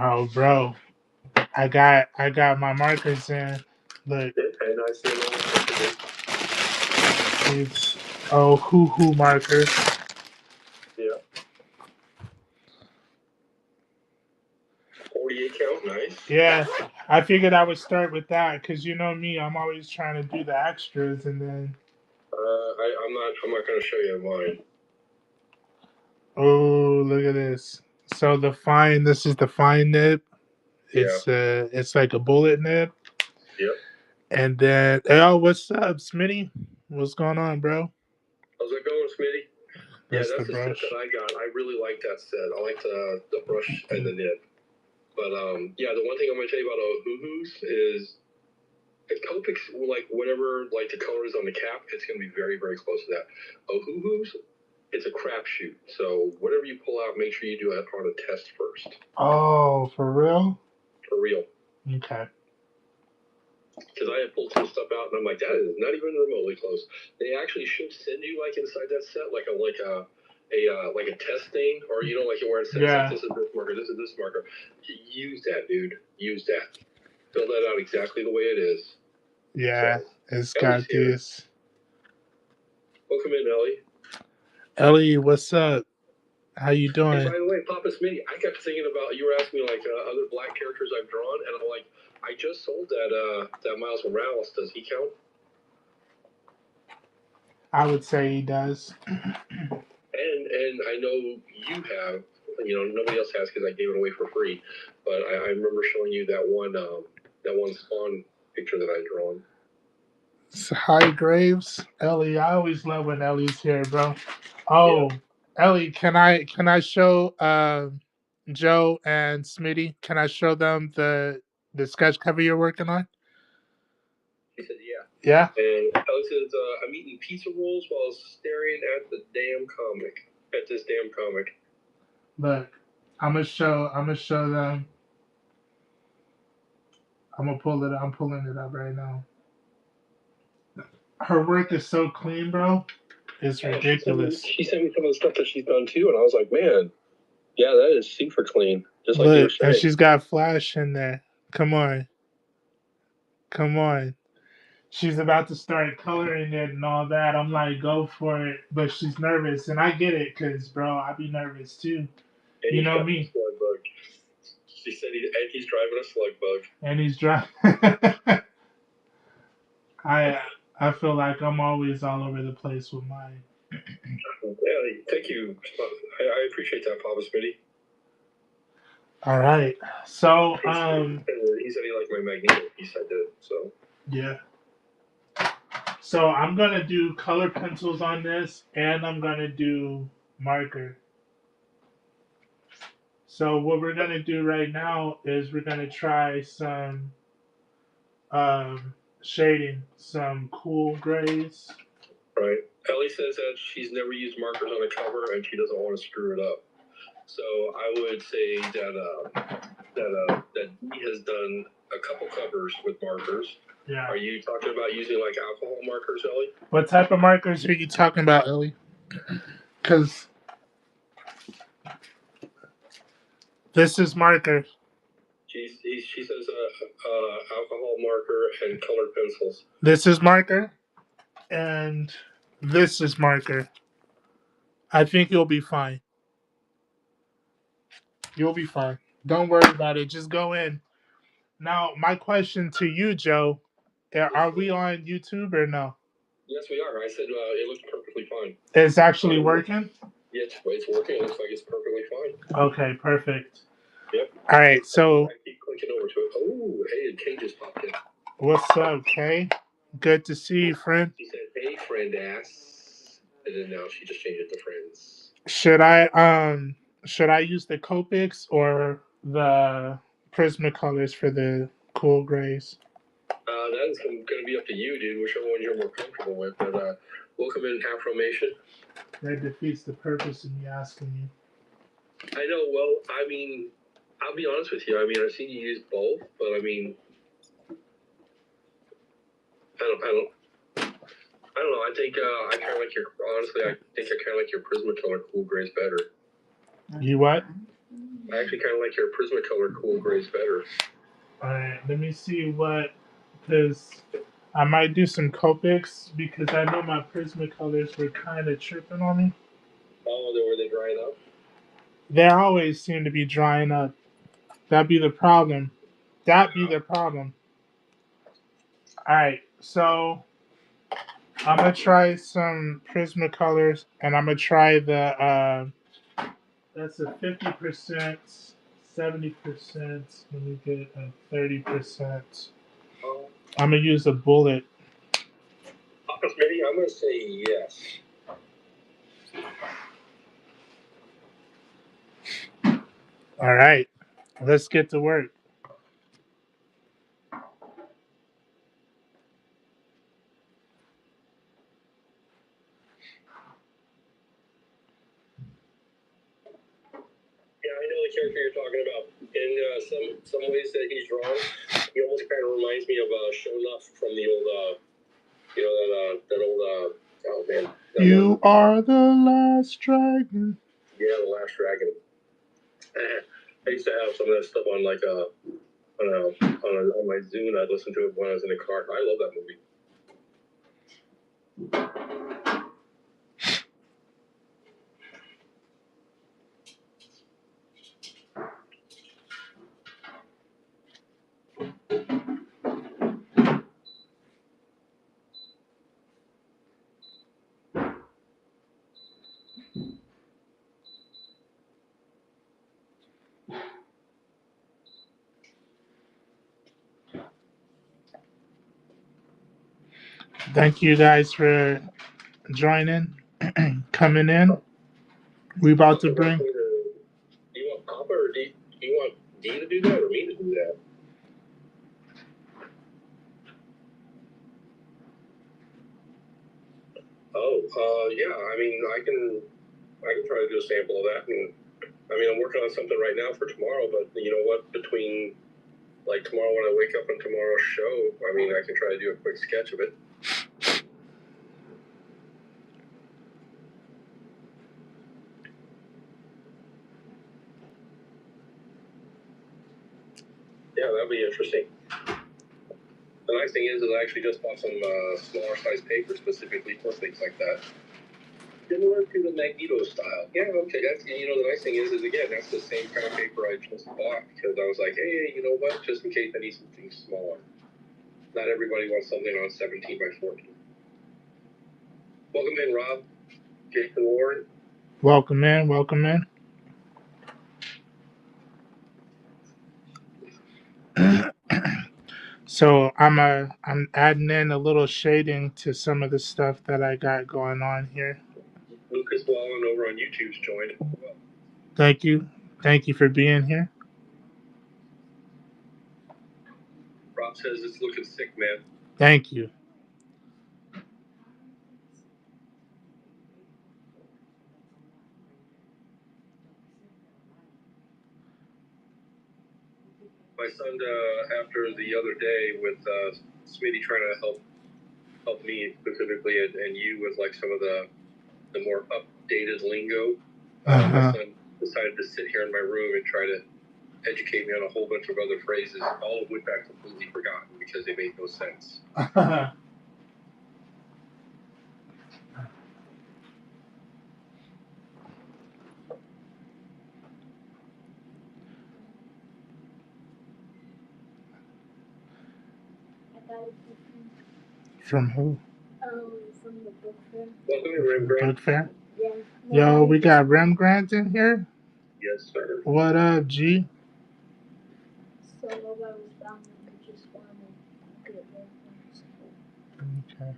Oh, bro, I got my markers in. Look, And I see it it's hoo marker. Yeah. 48 count, nice. Yeah, I figured I would start with that because you know me, I'm always trying to do the extras and then. I'm not gonna show you mine. Oh, look at this. So this is the fine nib. Yeah. It's like a bullet nib. Yep. And then, oh, what's up, Smitty? What's going on, bro? How's it going, Smitty? Yeah, That's the that's the set brush. that I got. I really like that set. I like the brush and the nib. But yeah, the one thing I'm gonna tell you about Ohuhu's is if Copics like whatever like the color is on the cap, it's gonna be very, very close to that. Ohuhu's, it's a crapshoot. So whatever you pull out, make sure you do it on a test first. Oh, for real? For real. Okay. Because I had pulled some stuff out and I'm like, that is not even remotely close. They actually should send you like inside that set like a test thing, or you know, like where it says like this is this marker, this is this marker. Use that, dude. Use that. Fill that out exactly the way it is. Yeah, so, it's Ellie's got here. this. Welcome in, Ellie. Ellie, what's up? How you doing? Hey, by the way, Papa Smitty, I kept thinking about you were asking me like other black characters I've drawn, and I'm like, I just sold that Miles Morales. Does he count? I would say he does. And I know you have, you know, nobody else has because I gave it away for free. But I remember showing you that one Spawn picture that I drawn. So, hi, Graves, Ellie. I always love when Ellie's here, bro. Oh, yeah. Ellie, can I show Joe and Smitty? Can I show them the sketch cover you're working on? He said, yeah. Yeah. And Ellie says, I'm eating pizza rolls while staring at the damn comic. At this damn comic. Look, I'm gonna show them. I'm pulling it up right now. Her work is so clean, bro. It's ridiculous. She sent me some of the stuff that she's done too, and I was like, man, yeah, that is super clean. Just like you were saying. And she's got Flash in there. Come on. She's about to start coloring it and all that. I'm like, go for it. But she's nervous. And I get it because, bro, I be nervous too. And you know me. She said he's driving a slug bug. And he's driving. I feel like I'm always all over the place with mine. Yeah, thank you. I appreciate that, Papa Smitty. All right. So, he said he liked my Magneto piece I did, so. Yeah. So I'm going to do color pencils on this, and I'm going to do marker. So what we're going to do right now is we're going to try some shading, some cool grays. Right. Ellie says that she's never used markers on a cover, and she doesn't want to screw it up. So I would say that he has done a couple covers with markers. Yeah. Are you talking about using like alcohol markers, Ellie? What type of markers are you talking about, Ellie? Because this is marker. She says alcohol marker and colored pencils. This is marker, and this is marker. I think you'll be fine. You'll be fine. Don't worry about it. Just go in. Now, my question to you, Joe, are we on YouTube or no? Yes, we are. I said it looks perfectly fine. It's actually working? Yeah, it's working. It looks like it's perfectly fine. Okay, perfect. Yep. All right, so. I keep clicking over to it. Oh, hey, Kay just popped in. What's up, Kay? Good to see you, friend. She said, hey, friend ass. And then now she just changed it to friends. Should I use the Copics or the Prismacolors for the cool grays? That is going to be up to you, dude. Whichever one you're more comfortable with. But welcome in, Affirmation. That defeats the purpose of me asking you. I know. Well, I mean, I'll be honest with you. I mean, I've seen you use both, but I mean, I don't know. I think I kind of like your. Honestly, I think I kind of like your Prismacolor cool grays better. You what? I actually kind of like your Prismacolor cool grays better. Alright, let me see what, because I might do some Copics because I know my Prismacolors were kind of tripping on me. Oh, were they drying up? They always seem to be drying up. That'd be the problem. That'd be the problem. Alright, so I'm gonna try some Prismacolors and I'm gonna try that's a 50%, 70%. Let me get a 30%. I'm gonna use a bullet. Maybe I'm gonna say yes. All right, let's get to work. Yeah, I know the character you're talking about. In some ways that he's drawn, he almost kind of reminds me of Shonuff from the old, that old, oh man. You are the last dragon. Yeah, the last dragon. I used to have some of that stuff on like on my Zune. I'd listen to it when I was in the car. I love that movie. Thank you guys for joining, coming in. We about to bring. Do you want Papa or do you want D to do that or me to do that? Oh, yeah. I mean, I can try to do a sample of that, and I mean, I'm working on something right now for tomorrow. But you know what? Between like tomorrow when I wake up on tomorrow's show, I mean, I can try to do a quick sketch of it. Yeah, that'd be interesting. The nice thing is I actually just bought some smaller size paper specifically for things like that. Similar to the Magneto style. Yeah, okay. That's the nice thing is again that's the same kind of paper I just bought because I was like, hey, you know what? Just in case I need something smaller. Not everybody wants something on 17 by 14. Welcome in, Rob. Jason Warren. Welcome in. Welcome in. So I'm adding in a little shading to some of the stuff that I got going on here. Lucas Wallen over on YouTube's joined. Thank you. Thank you for being here. Rob says it's looking sick, man. Thank you. My son, after the other day with Smitty trying to help me specifically and you with like some of the more updated lingo, my son decided to sit here in my room and try to educate me on a whole bunch of other phrases, all of which I've completely forgotten because they make no sense. From who? From the book fair. Welcome to Rembrandt. Book fair? Yeah. Yo, we got Rembrandt in here? Yes, sir. What up, G? So nobody was down there, we just wanted to get reference. Okay.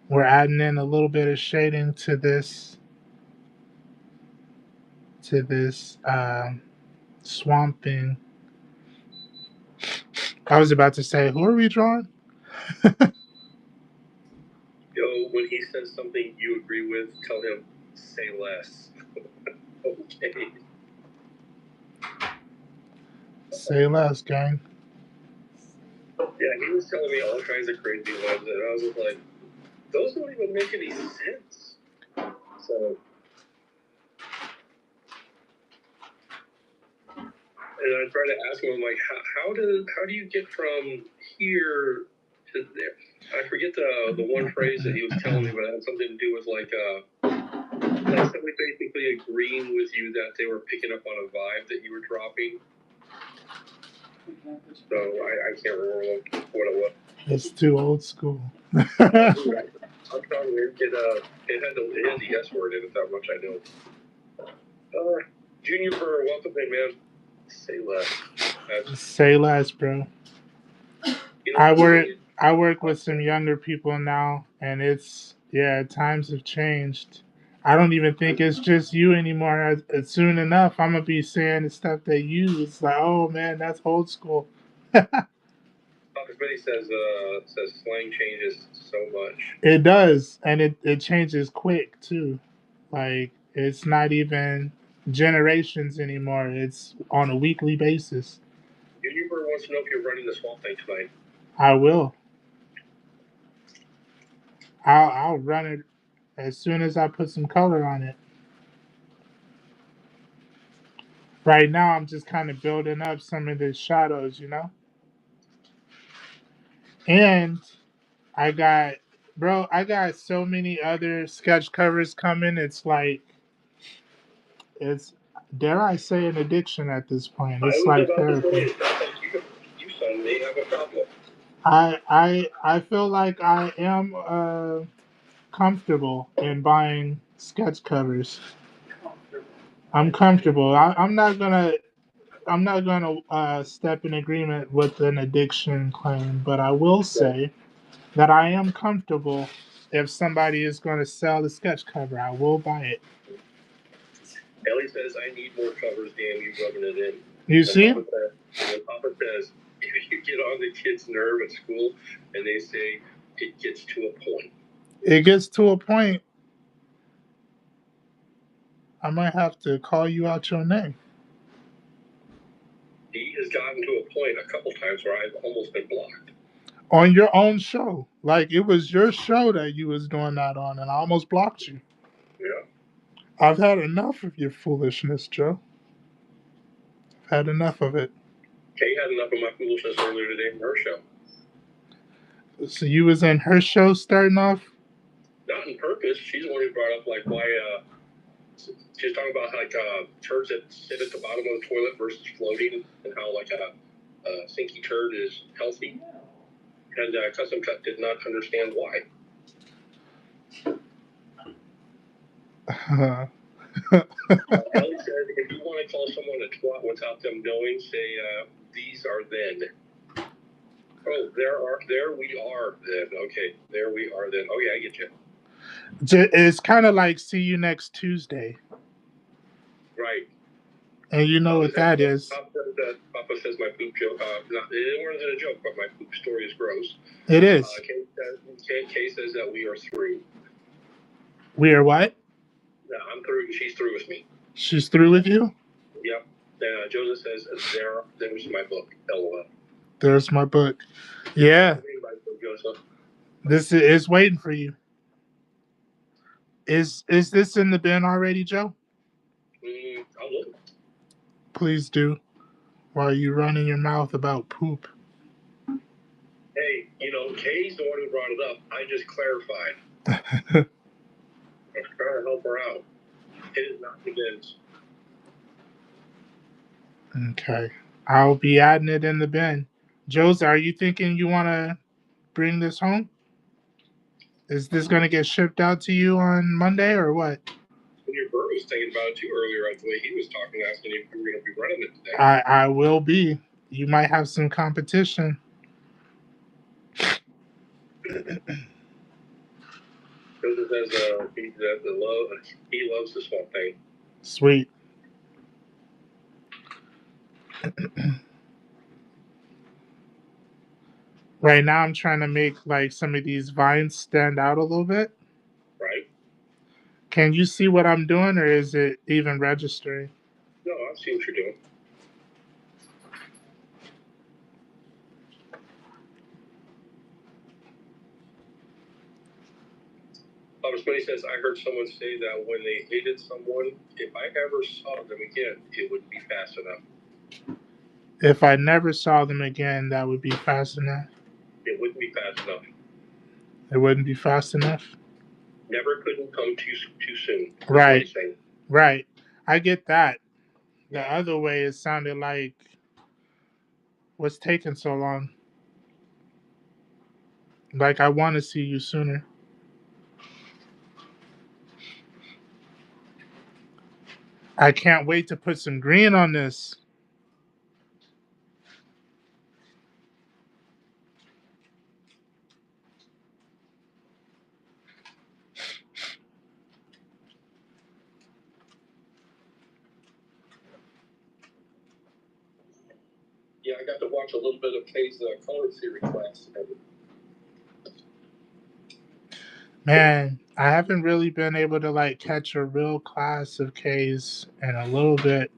We're adding in a little bit of shading to this swamping. I was about to say, who are we drawing? Yo, when he says something you agree with, tell him, say less. Okay. Say less, gang. Yeah, he was telling me all kinds of crazy ones, and I was just like, those don't even make any sense. So, I tried to ask him, I'm like, how do you get from here to there? I forget the one phrase that he was telling me, but it had something to do with like somebody basically agreeing with you that they were picking up on a vibe that you were dropping. So I can't remember what it was. It's too old school. I'm telling you, it had the S word in it, that much I know. Junior Burr, welcome in, man. Say less. Say less, bro. You know, I work with some younger people now, and times have changed. I don't even think it's just you anymore. Soon enough, I'm gonna be saying the stuff they use. Like, oh man, that's old school. Everybody says slang changes so much. It does, and it changes quick too. Like, it's not even generations anymore. It's on a weekly basis. Junior Bird wants to know if you're running the swamp thing tonight. I will. I'll run it as soon as I put some color on it. Right now, I'm just kind of building up some of the shadows, you know? And I got so many other sketch covers coming. It's, dare I say, an addiction at this point. It's like therapy. You son may have a problem. I feel like I am comfortable in buying sketch covers. I'm comfortable. I'm not gonna step in agreement with an addiction claim, but I will say that I am comfortable. If somebody is going to sell the sketch cover, I will buy it. Ellie says, I need more covers, damn you rubbing it in. You see? Papa says, if you get on the kid's nerve at school and they say it gets to a point. It gets to a point. I might have to call you out your name. He has gotten to a point a couple times where I've almost been blocked. On your own show. Like, it was your show that you was doing that on, and I almost blocked you. Yeah. I've had enough of your foolishness, Joe. I've had enough of it. Kay had enough of my foolishness earlier today in her show. So you was in her show starting off? Not on purpose. She's the one who brought up, like, why, she was talking about, like, turds that sit at the bottom of the toilet versus floating, and how, like, a sinky turd is healthy. And Custom Cut did not understand why. Ellie said, if you want to call someone a twat without them knowing, say, these are then. Oh, there we are then. Okay, there we are then. Oh, yeah, I get you. It's kind of like see you next Tuesday. Right. And you know what that is. Papa says my poop joke. It wasn't a joke, but my poop story is gross. It is. Kay says that we are through. We are what? No, I'm through. She's through with me. She's through with you? Yep. Joseph says, there's my book. LOL. There's my book. Yeah. This is waiting for you. Is this in the bin already, Joe? I'll look. Please do. While you running your mouth about poop. Hey, Kay's the one who brought it up. I just clarified. I'm trying to help her out. It is not convinced. Okay. I'll be adding it in the bin. Jose, are you thinking you want to bring this home? Is this going to get shipped out to you on Monday or what? Junior Burr was thinking about it too earlier, the way he was talking, asking if we were going to be running it today. I will be. You might have some competition. Joseph says he loves the swamp thing. Sweet. Right now I'm trying to make like some of these vines stand out a little bit. Right. Can you see what I'm doing, or is it even registering? No, I see what you're doing. Papa Smitty says, I heard someone say that when they hated someone, if I ever saw them again, it would be fast enough. If I never saw them again, that would be fast enough. It wouldn't be fast enough. It wouldn't be fast enough. Never couldn't come too soon. Right. Right. I get that. The other way, it sounded like, what's taking so long? Like, I want to see you sooner. I can't wait to put some green on this. Yeah, I got to watch a little bit of Kay's color theory class. Man, I haven't really been able to like catch a real class of K's in a little bit.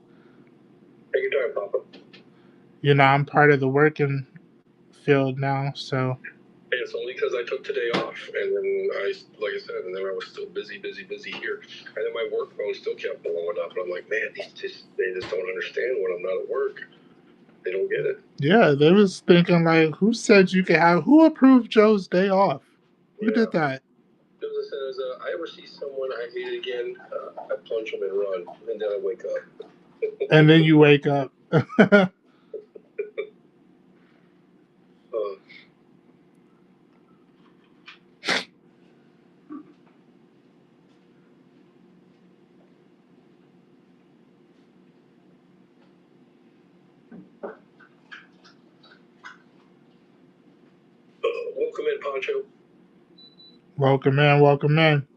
Take your time, Papa. You know, I'm part of the working field now, so. And it's only because I took today off, and then like I said, and then I was still busy here, and then my work phone still kept blowing up, and I'm like, man, they just don't understand when I'm not at work. They don't get it. Yeah, they was thinking like, who said you could have? Who approved Joe's day off? Who did that? Joseph says, I ever see someone I hate again, I punch them and run, and then I wake up. And then you wake up. Welcome in, Poncho. Welcome in, welcome in.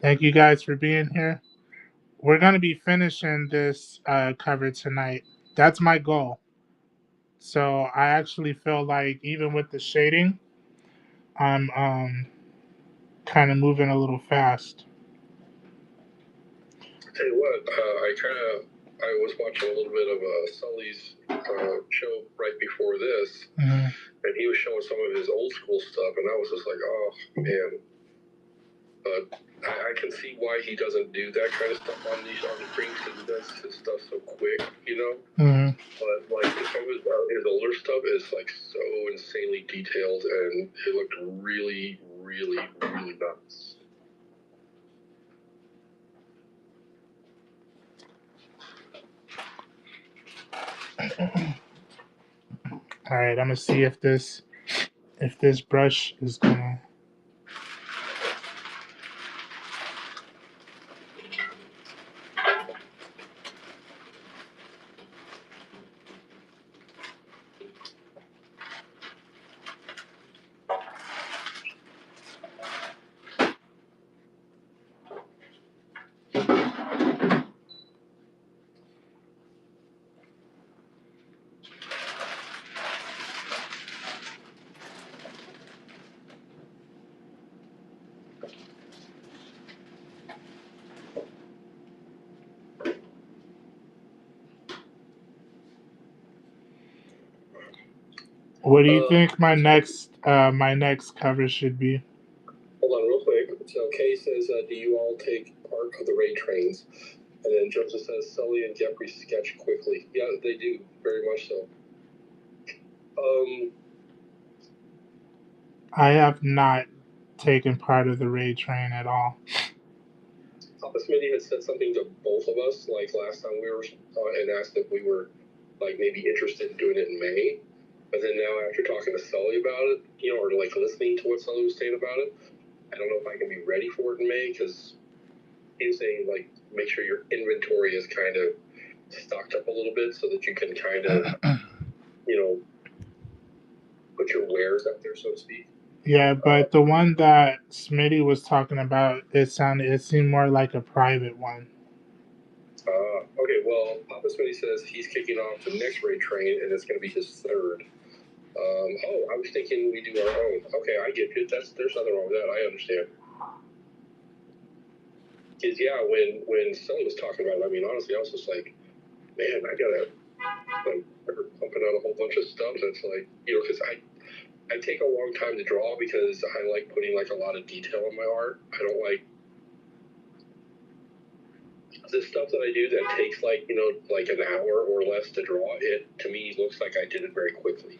Thank you guys for being here. We're going to be finishing this cover tonight. That's my goal. So I actually feel like even with the shading, I'm kind of moving a little fast. I'll tell you what, I was watching a little bit of Sully's show right before this, and he was showing some of his old school stuff, and I was just like, oh man. I can see why he doesn't do that kind of stuff on the screen, because he does his stuff so quick, you know. But like some of his older stuff is like so insanely detailed, and it looked really, really, really nice. All right, I'm gonna see if this brush is gonna. What do you think my next cover should be? Hold on real quick. So Kay says, do you all take part of the raid trains? And then Joseph says, Sully and Jeffrey sketch quickly. Yeah, they do, very much so. I have not taken part of the raid train at all. Papa Smitty had said something to both of us, like last time we were, and asked if we were, like, maybe interested in doing it in May. But then now, after talking to Sully about it, you know, or like listening to what Sully was saying about it, I don't know if I can be ready for it in May, because he was saying, like, make sure your inventory is kind of stocked up a little bit so that you can kind of, you know, put your wares out there, so to speak. Yeah, but the one that Smitty was talking about, it seemed more like a private one. Okay, well, Papa Smitty says he's kicking off the next raid train, and it's going to be his third. I was thinking we do our own. Okay, I get it. There's nothing wrong with that. I understand. Because yeah, when Sully was talking about it, I mean, honestly, I was just like, man, I gotta like pumping out a whole bunch of stuff. That's like, you know, because I take a long time to draw because I like putting like a lot of detail in my art. I don't like the stuff that I do that takes like an hour or less to draw, it to me looks like I did it very quickly.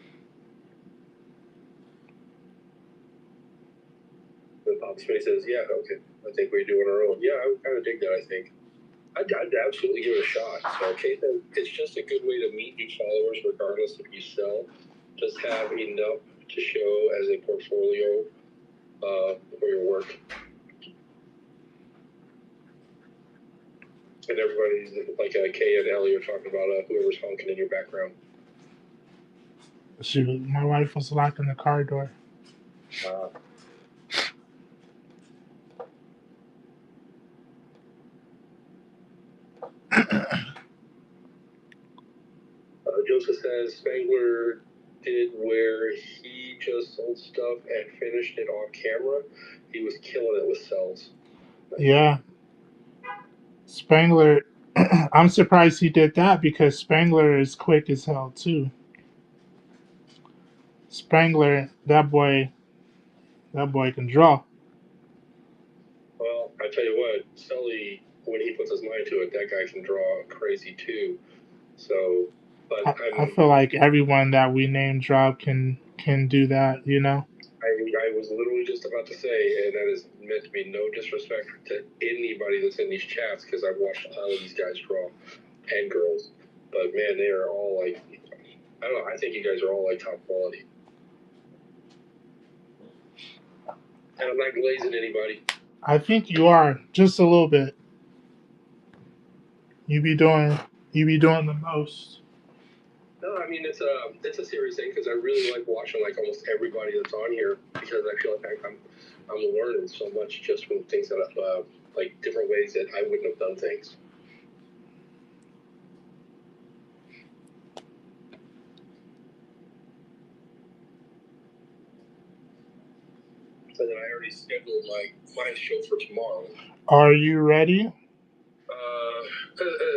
The Pop Space says, yeah, okay, I think we do on our own. Yeah, I would kind of dig that, I think. I'd absolutely give it a shot. So, Kate, it's just a good way to meet new followers, regardless if you sell. Just have enough to show as a portfolio for your work. And everybody's like Kay and Ellie are talking about whoever's honking in your background. Shoot, my wife was locking the car door. Joseph says Spangler did where he just sold stuff and finished it on camera. He was killing it with cells. Yeah. Spangler, I'm surprised he did that because Spangler is quick as hell too. Spangler, that boy can draw. Well, I tell you what, Sully, when he puts his mind to it, that guy can draw crazy too. So, but I feel like everyone that we name drop can do that, you know. I was literally just about to say, and that is meant to be no disrespect to anybody that's in these chats, because I've watched all of these guys draw, and girls, but man, they are all like, I don't know, I think you guys are all like top quality. And I'm not glazing anybody. I think you are just a little bit. You be doing the most. No, I mean it's a serious thing because I really like watching like almost everybody that's on here because I feel like I'm learning so much just from things that like different ways that I wouldn't have done things. So then I already scheduled my show for tomorrow. Are you ready?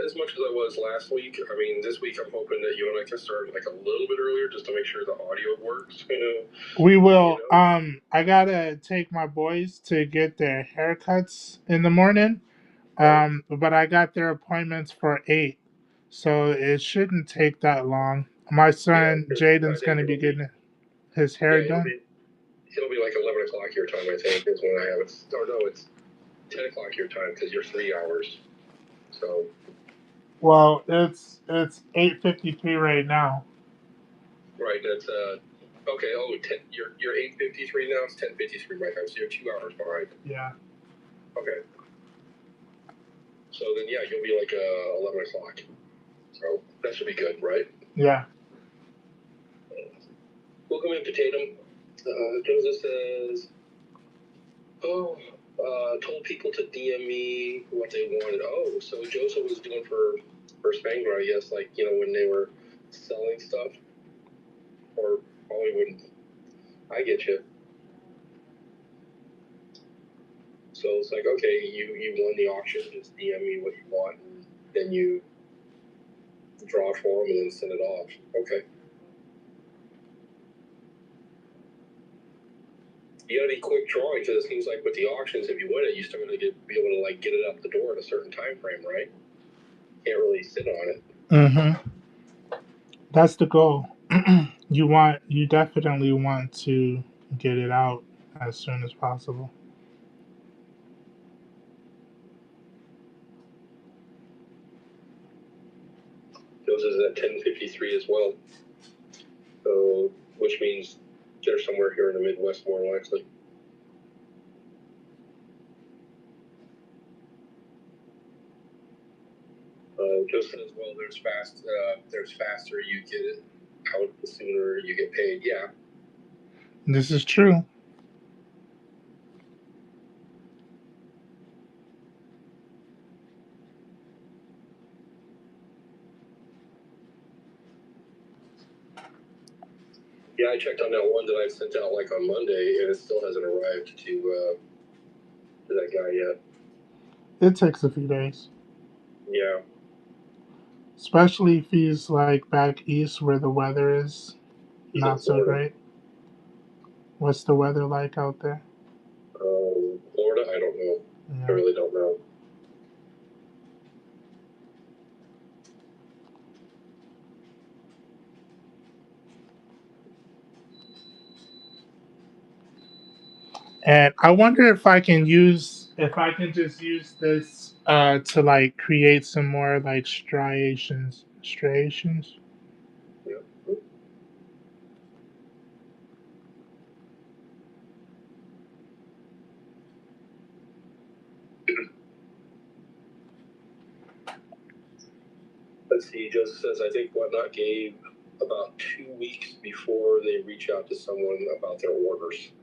As much as I was last week, I mean, this week I'm hoping that you and I can start like a little bit earlier just to make sure the audio works. We will. I gotta take my boys to get their haircuts in the morning. But I got their appointments for 8, so it shouldn't take that long. My son Jaden's gonna be getting his hair done. It'll be like 11 o'clock your time, I think, is when I have it. Or no, it's 10 o'clock your time because you're 3 hours. So. Well, it's 8:53 right now. Right, that's okay. Oh, you're 8:53 now. It's 10:53 right now, so you're 2 hours behind. Yeah. Okay. So then, yeah, you'll be like 11 o'clock. So that should be good, right? Yeah. Welcome in, Potato. Joseph says, "Oh, told people to DM me what they wanted." Oh, so Joseph was doing for Spangler, I guess, like when they were selling stuff, or probably wouldn't. I get you. So it's like, okay, you won the auction, just DM me what you want, and then you draw for them and then send it off. Okay. You gotta be quick drawing because it seems like with the auctions, if you win it, you still gotta be able to like get it up the door in a certain time frame, right? Can't really sit on it. Mm-hmm. That's the goal. You definitely want to get it out as soon as possible. Those is at 10:53 as well. So, which means they're somewhere here in the Midwest, more likely. Just as well, there's faster you get it out, the sooner you get paid. Yeah. This is true. Yeah, I checked on that one that I sent out like on Monday, and it still hasn't arrived to that guy yet. It takes a few days. Yeah. Especially if he's like back east where the weather is not so great. What's the weather like out there? Florida, I don't know. Yeah. I really don't know. And I wonder if I can just use this to like create some more like striations. Yeah. Let's see. Joseph says, I think Whatnot gave about 2 weeks before they reach out to someone about their orders.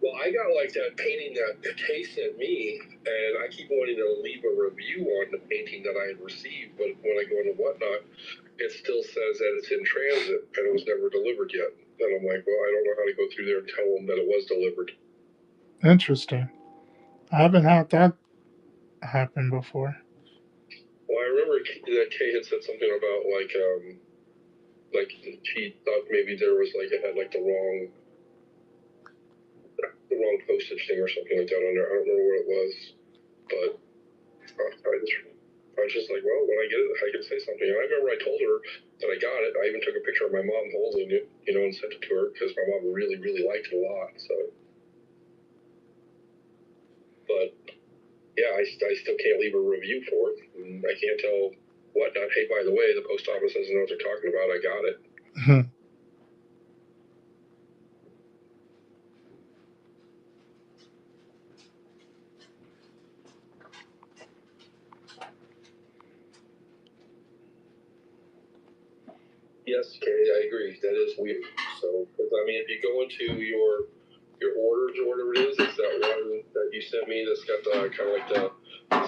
Well, I got like that painting that Kay sent me, and I keep wanting to leave a review on the painting that I had received, but when I go into Whatnot, it still says that it's in transit and it was never delivered yet. And I'm like, well, I don't know how to go through there and tell them that it was delivered. Interesting. I haven't had that happen before. Well, I remember that Kay had said something about like she thought maybe there was like it had like the wrong postage thing or something like that on there. I don't remember what it was, but I was just like, well, when I get it, I can say something. And I remember I told her that I got it. I even took a picture of my mom holding it, and sent it to her because my mom really, really liked it a lot. So, but yeah, I still can't leave a review for it. And I can't tell Whatnot, hey, by the way, the post office doesn't know what they're talking about. I got it. Yes, Kay, I agree. That is weird. So, because I mean, if you go into your orders or whatever it is, it's that one that you sent me that's got the kind of like the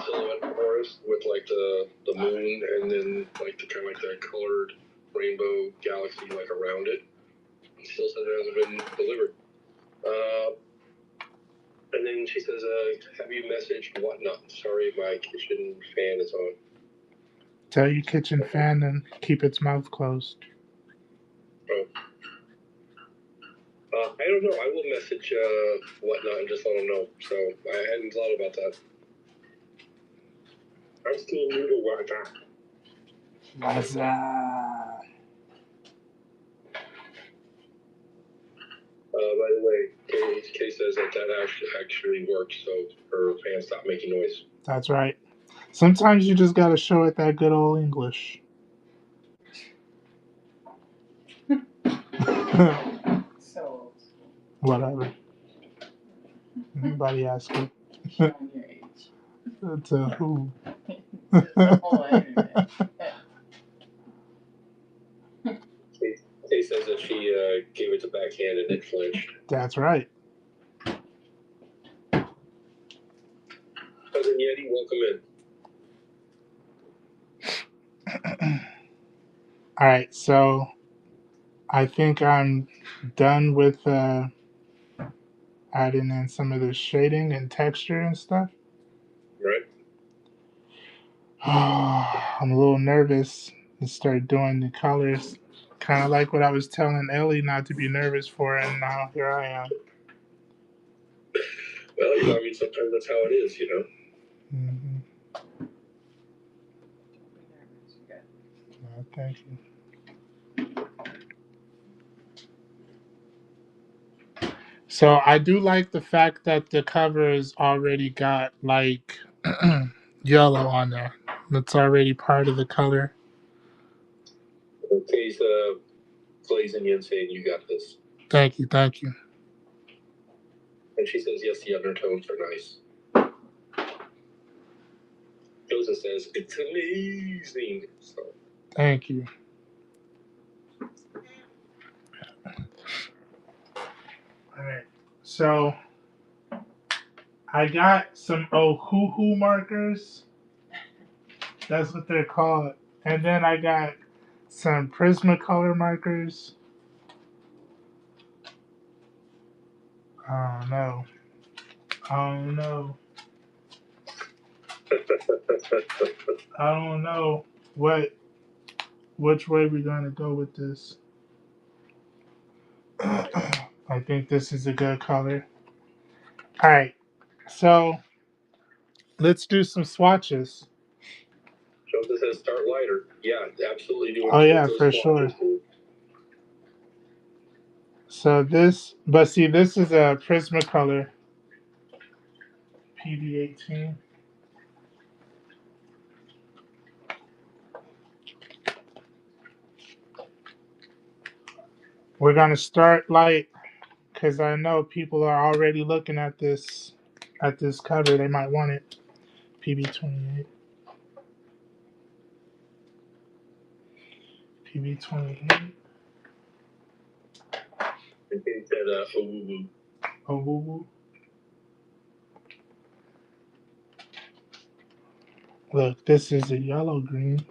silhouette forest with like the moon and then like the kind of like the colored rainbow galaxy like around it. It still says it hasn't been delivered. And then she says, have you messaged Whatnot? Sorry, my kitchen fan is on. Tell your kitchen fan and keep its mouth closed. Oh. I don't know. I will message Whatnot and just let them know. So I hadn't thought about that. I'm still new to Whatnot. What's up? By the way, Kay says that actually worked, so her fans stopped making noise. That's right. Sometimes you just gotta show it that good old English. So Whatever. Anybody asking? showing your age. To who? The whole internet. Kay says that she gave it to backhand and it flinched. That's right. Cousin Yeti, welcome in. All right, so I think I'm done with adding in some of the shading and texture and stuff. Right. I'm a little nervous to start doing the colors. Kind of like what I was telling Ellie not to be nervous for, and now here I am. Well, I mean, sometimes that's how it is, Mm-hmm. Thank you. So I do like the fact that the cover's already got like yellow on there. That's already part of the color. Kay's glazing in saying you got this. Thank you, thank you. And she says, yes, the undertones are nice. Joseph says, it's amazing. So. Thank you. All right. So I got some Ohuhu markers. That's what they're called. And then I got some Prismacolor markers. Oh no. Oh no. I don't know which way we're gonna go with this. I think this is a good color. Alright, so let's do some swatches. Joseph says start lighter. Yeah, absolutely do. Oh yeah, for sure. So this is a Prismacolor. PB18. We're gonna start light because I know people are already looking at this cover. They might want it. PB28. PB28. It said, oh, woo woo. Oh, woo woo. Look, this is a yellow green.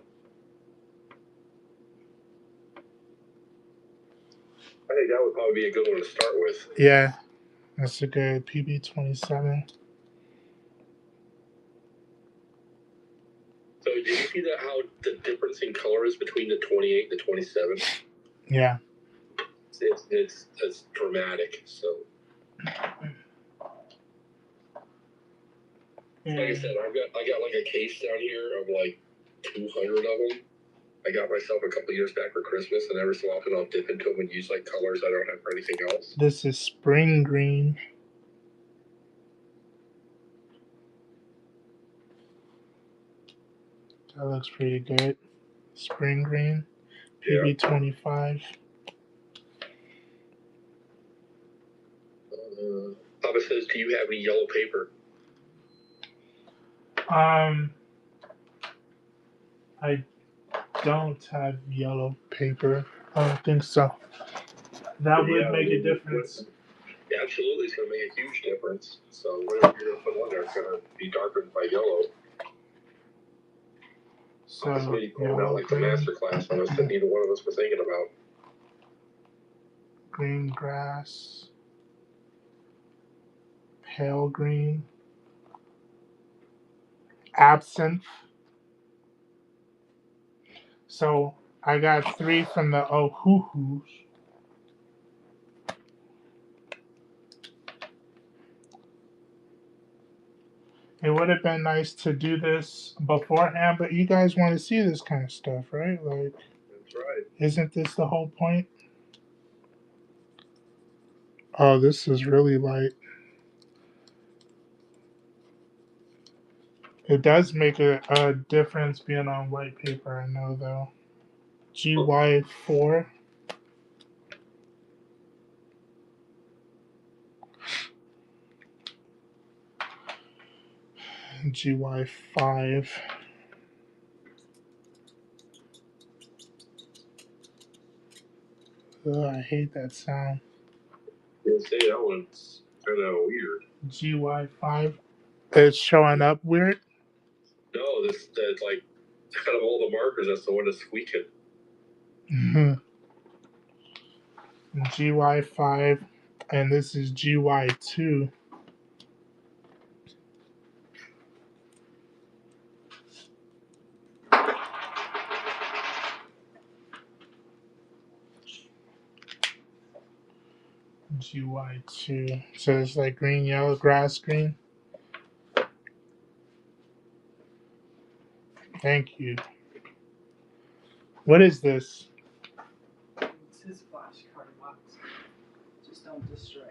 I think that would probably be a good one to start with. Yeah, that's a good PB27. So did you see that how the difference in color is between the 28 and the 27? Yeah. It's dramatic. So like I said, I got like a case down here of like 200 of them. I got myself a couple years back for Christmas, and every so often I'll dip into them and use like colors I don't have for anything else. This is spring green. That looks pretty good. Spring green. PB25. Papa says, do you have any yellow paper? I don't have yellow paper. I don't think so. That would make a difference. Yeah, absolutely. It's going to make a huge difference. So whatever you're going to put on there is going to be darkened by yellow. So, Maybe pulling out like the master class on us that neither one of us were thinking about. Green grass. Pale green. Absinthe. So I got 3 from the Ohuhus. It would have been nice to do this beforehand, but you guys want to see this kind of stuff, right? Like, that's right. Isn't this the whole point? Oh, this is really light. It does make a difference being on white paper, I know, though. GY4. GY5. Ugh, I hate that sound. You say that one's kind of weird. GY5. It's showing up weird? No, that's like, out of all the markers, that's the one that's squeaking. GY5. And this is GY2. GY2. So it's like green, yellow, grass, green. Thank you. What is this? It's his flashcard box. Just don't destroy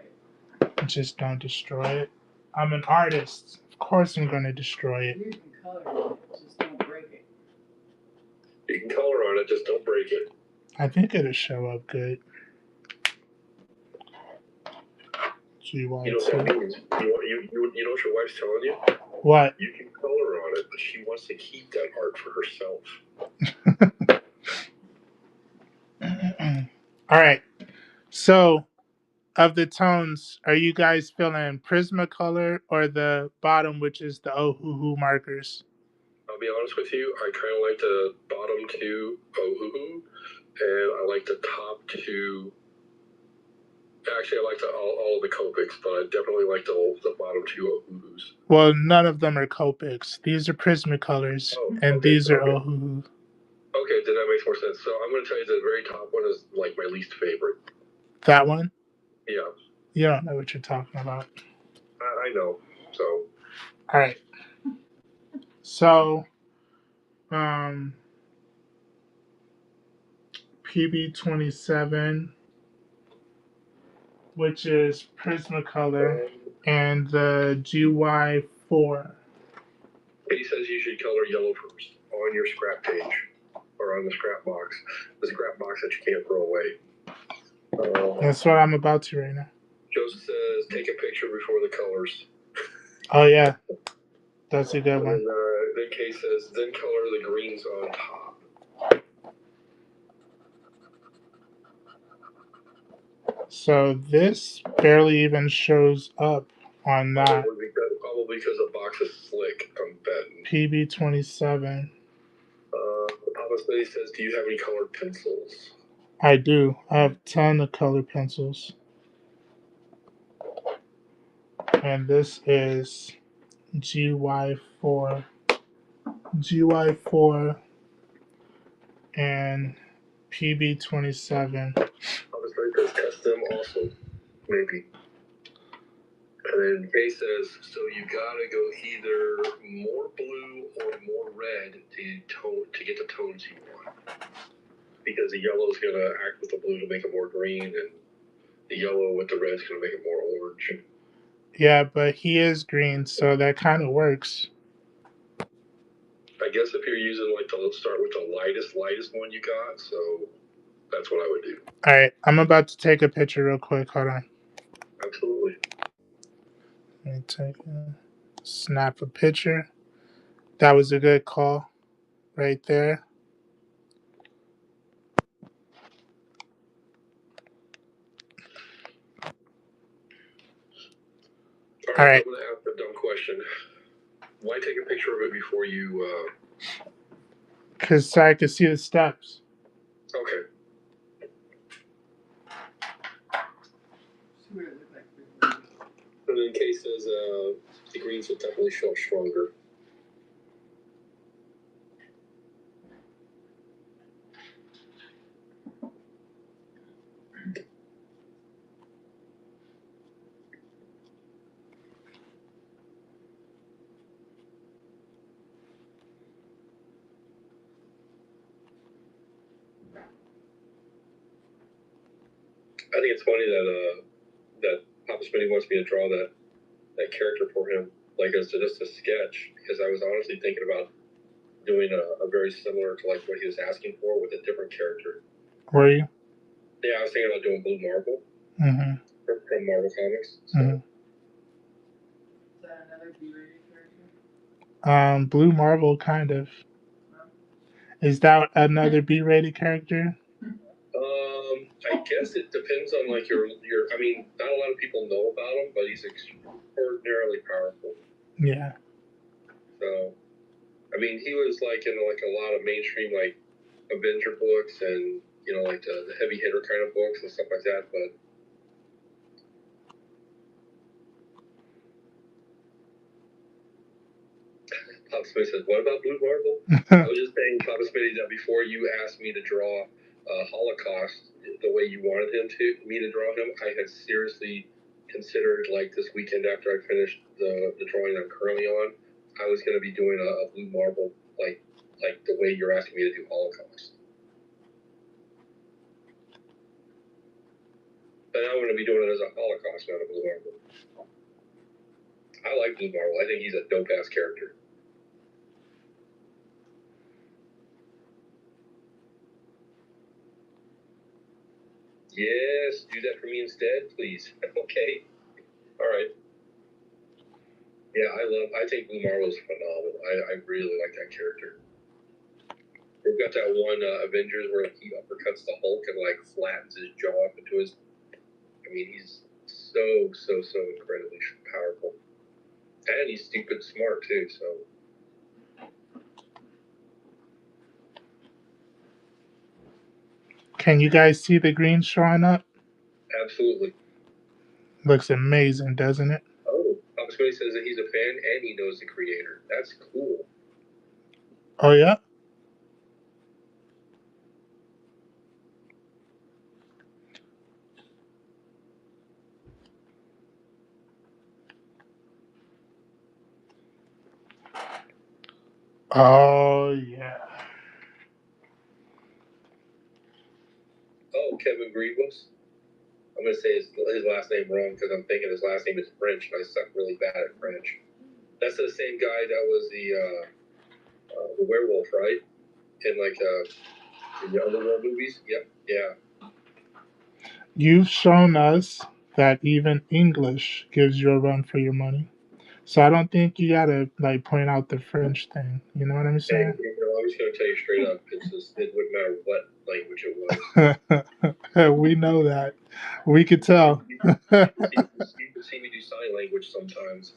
it. Just don't destroy it. I'm an artist. Of course I'm going to destroy it. You can color on it, just don't break it. You can color on it, just don't break it. I think it'll show up good. GY2. You know what that means? You know what your wife's telling you? What? You can color on it, but she wants to keep that art for herself. All right. So, of the tones, are you guys feeling Prismacolor or the bottom, which is the Ohuhu markers? I'll be honest with you, I kind of like the bottom 2 Ohuhu, and I like the top 2. Actually, I like all of the Copics, but I definitely like the bottom 2 Ohuhus. Well, none of them are Copics. These are Prismacolors, and these are Ohuhu. Okay, then that makes more sense. So I'm going to tell you the very top one is like my least favorite. That one? Yeah. You don't know what you're talking about. I know. So. All right. So, PB27, which is Prismacolor, and the 4. He says you should color yellow first on your scrap page or on the scrap box that you can't throw away. That's what I'm about to right now. Joseph says take a picture before the colors. Oh yeah, that's a good one. And then Kay says then color the greens on top. So this barely even shows up on that. Probably because the box is slick. I'm betting. PB27. Papa Smitty says, do you have any colored pencils? I do. I have a ton of color pencils. And this is GY4. GY4 and PB27. Papa Smitty says, test them also. Maybe. And then Kay says, so you gotta go either more blue or more red to get the tones you want. Because the yellow's gonna act with the blue to make it more green, and the yellow with the red's gonna make it more orange. Yeah, but he is green, so that kind of works. I guess if you're using start with the lightest one you got, so that's what I would do. All right, I'm about to take a picture real quick. Hold on. Absolutely. Let me snap a picture. That was a good call right there. All right. I'm going to ask a dumb question. Why take a picture of it before you... Because so I could see the steps. Okay. And then Kay says the greens will definitely show up stronger. I think it's funny that Papa Smitty wants me to draw that character for him, like as just a sketch, because I was honestly thinking about doing a very similar to like what he was asking for with a different character. Were you? Yeah, I was thinking about doing Blue Marble from Marvel Comics. So. Is that another B-rated character? Blue Marble, kind of. No. Is that another B-rated character? I guess it depends on like your. I mean, not a lot of people know about him, but he's extraordinarily powerful. Yeah. So, I mean, he was like in like a lot of mainstream like Avenger books and like the heavy hitter kind of books and stuff like that. But Papa Smitty says, "What about Blue Marble?" I was just saying, Papa Smitty, that before you asked me to draw Holocaust the way you wanted me to draw him, I had seriously considered like this weekend after I finished the drawing I'm currently on, I was going to be doing a Blue Marble like the way you're asking me to do Holocaust. But now I'm going to be doing it as a Holocaust, not a Blue Marble. I like Blue Marble. I think he's a dope ass character. Yes, do that for me instead, please. Okay. All right. Yeah, I think Blue Marble is phenomenal. I really like that character. We've got that one Avengers where he uppercuts the Hulk and like flattens his jaw up into his. I mean, he's so incredibly powerful, and he's stupid smart too. So. Can you guys see the green showing up? Absolutely. Looks amazing, doesn't it? Oh, Papa Smitty says that he's a fan and he knows the creator. That's cool. Oh yeah. Oh yeah. Oh, Kevin Grievous. I'm gonna say his last name wrong because I'm thinking his last name is French, and I suck really bad at French. That's the same guy that was the werewolf, right? In like the Underworld movies. Yep. Yeah. You've shown us that even English gives you a run for your money. So I don't think you gotta like point out the French thing. You know what I'm Hey, saying? I'm just gonna tell you straight up. It's just it wouldn't matter what language it was. We know that. We could tell. You can see me do sign language sometimes.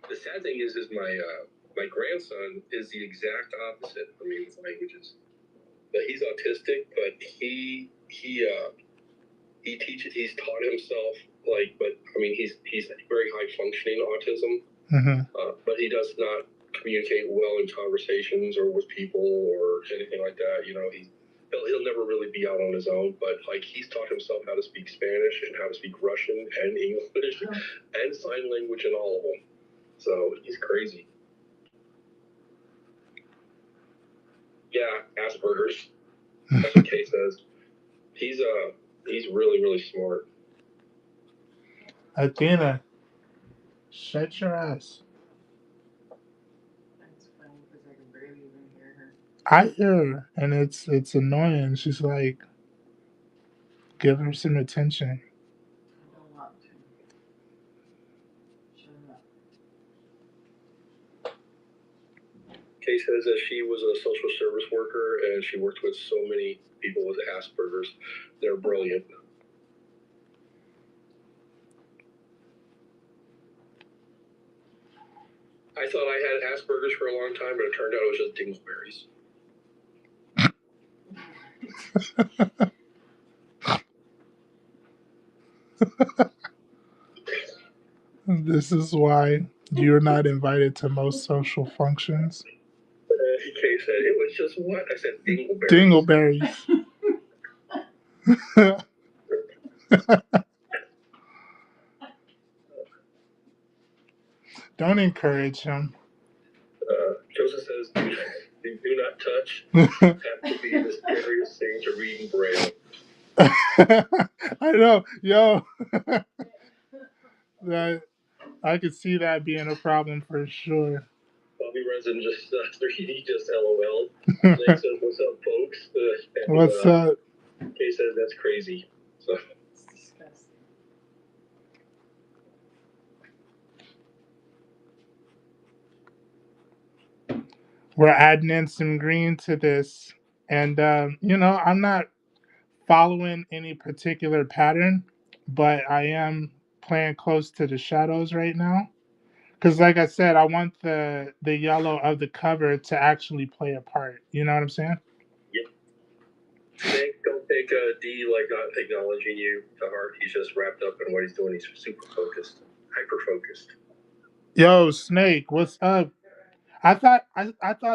The sad thing is my grandson is the exact opposite for me with languages. But he's autistic, but he teaches. He's taught himself but I mean he's very high functioning autism. Mm-hmm. But he does not communicate well in conversations or with people or anything like that. You know, he'll never really be out on his own. But like he's taught himself how to speak Spanish and how to speak Russian and English and sign language and all of them. So he's crazy. Yeah, Asperger's. That's what Kay says. He's really, really smart. Athena, shut your ass. That's funny because I can barely even hear her. I hear her, and it's annoying. She's like, give her some attention. I don't want to. Shut up. Kay says that she was a social service worker and she worked with so many people with Asperger's. They're brilliant. I thought I had Asperger's for a long time, but it turned out it was just dingleberries. This is why you're not invited to most social functions. Kay said, it was just what? I said dingleberries. Dingleberries. Don't encourage him. Joseph says, do not touch. Have to be the scariest thing to read in Braille. I know, yo. That I could see that being a problem for sure. Bobby Resin just 3D just LOL. Blake says, "What's up, folks?" What's up? Kay says that's crazy. So It's disgusting. We're adding in some green to this, and I'm not following any particular pattern, but I am playing close to the shadows right now. Because, like I said, I want the yellow of the cover to actually play a part. You know what I'm saying? yep. Snake, don't take D like not acknowledging you to heart. He's just wrapped up in what he's doing. He's super focused, hyper focused. Yo, Snake, what's up? I thought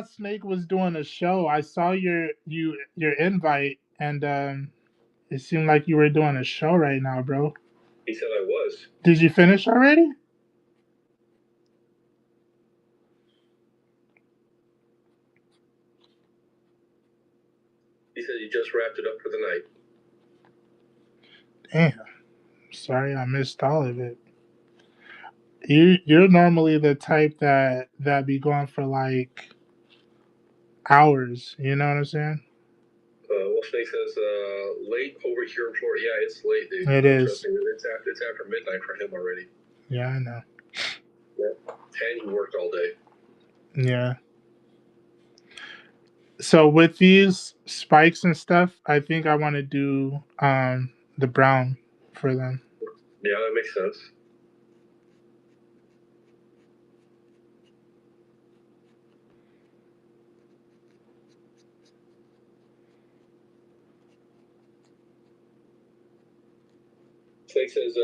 Snake was doing a show. I saw your invite, and it seemed like you were doing a show right now, bro. He said I was. Did you finish already? He said he just wrapped it up for the night. Damn. Sorry, I missed all of it. You're normally the type that be going for like hours. You know what I'm saying? Well, Snake says late over here in Florida. Yeah, it's late, dude. It is. Trust me, it's after midnight for him already. Yeah, I know. Yeah. And he worked all day. Yeah. So with these spikes and stuff, I think I want to do the brown for them. Yeah, that makes sense. Snake says,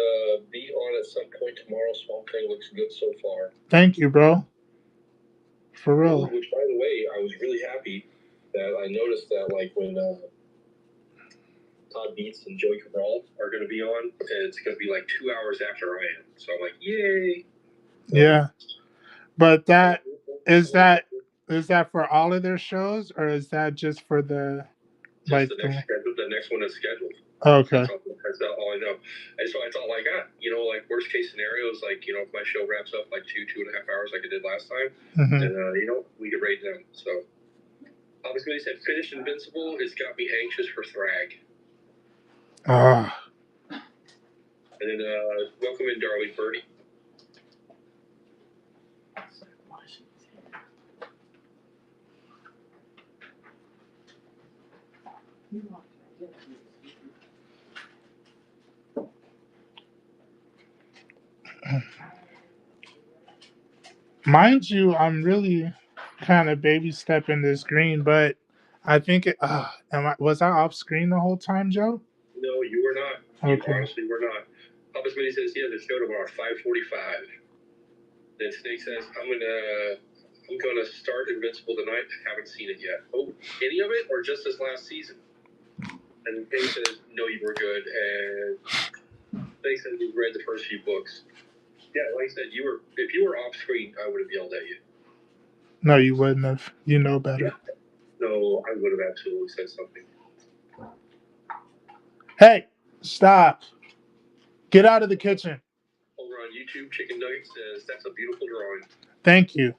be on at some point tomorrow. Swamp Thing looks good so far. Thank you, bro. For real. Which, by the way, I was really happy that I noticed that, like, when Todd Beats and Joey Cabral are going to be on, and it's going to be like 2 hours after I am. So I'm like, yay! Yeah. But is that for all of their shows, or is that just for the just the next one is scheduled? Okay. That's all I know. And so I thought, like, like worst case scenario is like, if my show wraps up like 2.5 hours like I did last time, then we could rate them. So obviously, they said finish Invincible. It's got me anxious for Thrag. And then welcome in, darling Birdie. Mind you, I'm really kind of baby stepping this green, but I think it. Was I off screen the whole time, Joe? No, you were not. Okay. You honestly were not. Papa Smitty says he has a show tomorrow, 5:45. Then Snake says I'm gonna start Invincible tonight. I haven't seen it yet. Oh, any of it or just this last season? And Kay says no, you were good. And Snake says you've read the first few books. Yeah, like I said, if you were off screen, I would have yelled at you. No, you wouldn't have. You know better. Yeah. No, I would have absolutely said something. Hey, stop. Get out of the kitchen. Over on YouTube, Chicken Nugget says, that's a beautiful drawing. Thank you.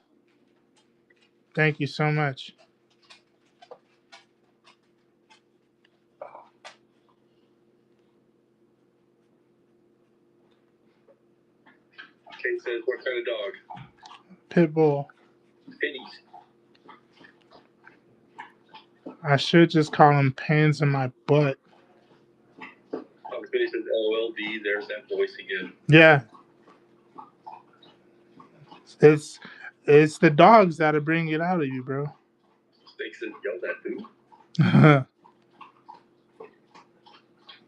Thank you so much. Kate says, what kind of dog? Pit bull. Pennies. I should just call him pains in my butt. Penny says, LOLD, there's that voice again. Yeah. It's the dogs that'll bring it out of you, bro. Snake says, yell that dude.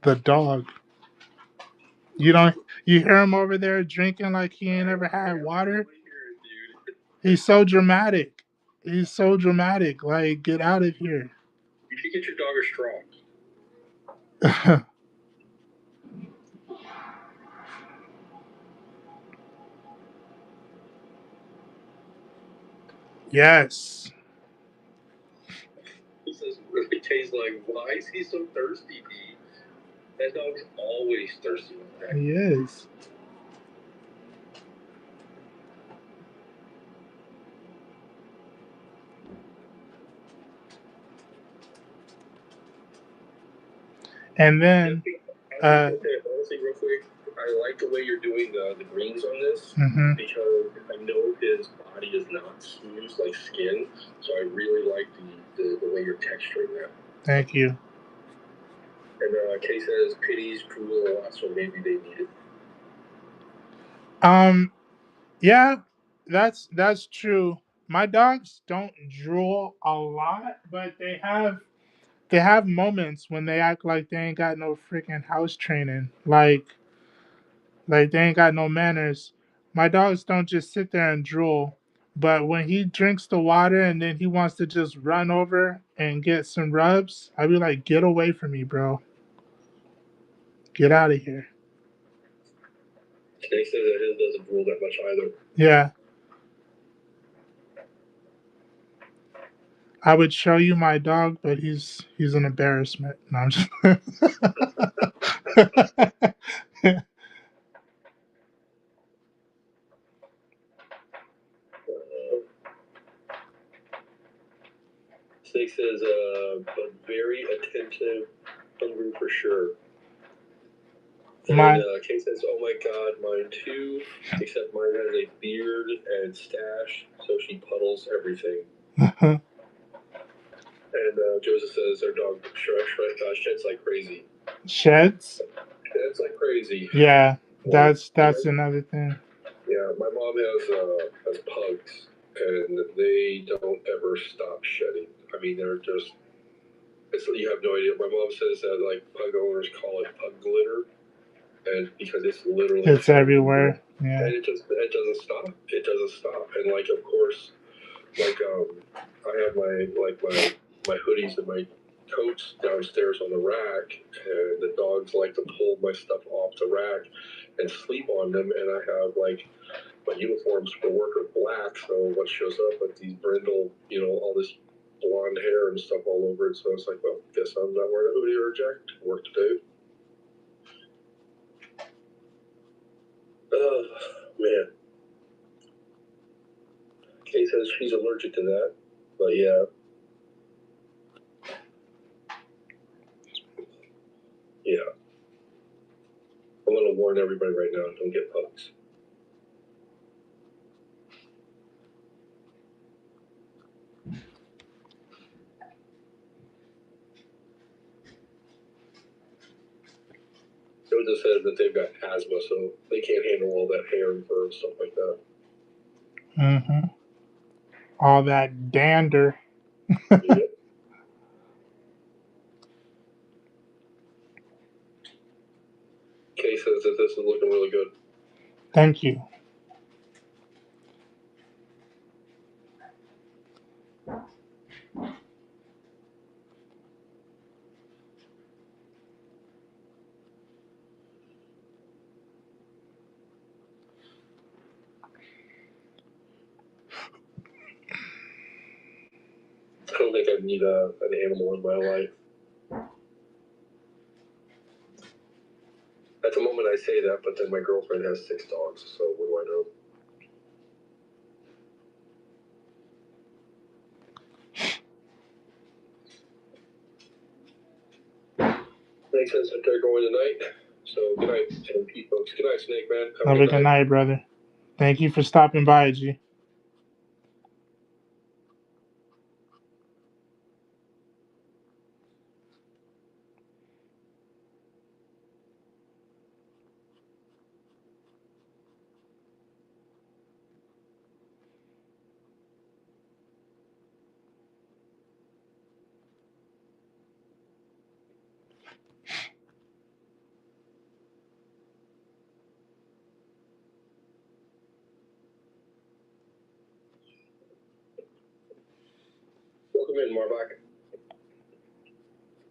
The dog. You hear him over there drinking like he ain't ever had water? He's so dramatic. Like, get out of here. You should get your dog a straw. Yes. He says, Kay's like, why is he so thirsty, B? That dog's always thirsty like that. He is. And then, honestly, real quick, I like the way you're doing the greens on this because I know his body is not smooth like skin, so I really like the way you're texturing that. Thank you. And Kay says pity's cool a lot, so maybe they need it. Yeah, that's true. My dogs don't drool a lot, but they have moments when they act like they ain't got no freaking house training. Like they ain't got no manners. My dogs don't just sit there and drool. But when he drinks the water and then he wants to just run over and get some rubs, I be like, get away from me, bro. Get out of here. Snake says that his doesn't drool that much either. Yeah. I would show you my dog, but he's an embarrassment. No, I'm just Snake says, but very attentive, hungry for sure. And Kay says, oh my god, mine too, except mine has a beard and stash, so she puddles everything. And Joseph says their dog sheds like crazy. Sheds? Sheds like crazy. Yeah, that's another thing. Yeah, my mom has pugs, and they don't ever stop shedding. I mean, they're just, you have no idea. My mom says that, like, pug owners call it pug glitter, and because it's literally... It's everywhere, yeah. And it doesn't stop. It doesn't stop. And, like, of course, like, I have my hoodies and my coats downstairs on the rack, and the dogs like to pull my stuff off the rack and sleep on them, and I have, like, my uniforms for work are black, so what shows up with these brindle, all this blonde hair and stuff all over it, so it's like, well, guess I'm not wearing a hoodie or a jacket to work today. Oh, man. Kay says she's allergic to that, but yeah. Yeah. I'm going to warn everybody right now, don't get pugs. It just says that they've got asthma, so they can't handle all that hair and fur and stuff like that. Mm-hmm. All that dander. Yep. Kay says that this is looking really good. Thank you. I don't think I need an animal in my life. At the moment I say that, but then my girlfriend has 6 dogs, so what do I know? Makes sense that they're going tonight. So good night, and Pete, folks. Good night, Snake Man. Have a good night, brother. Thank you for stopping by, G. Welcome in, Marvac.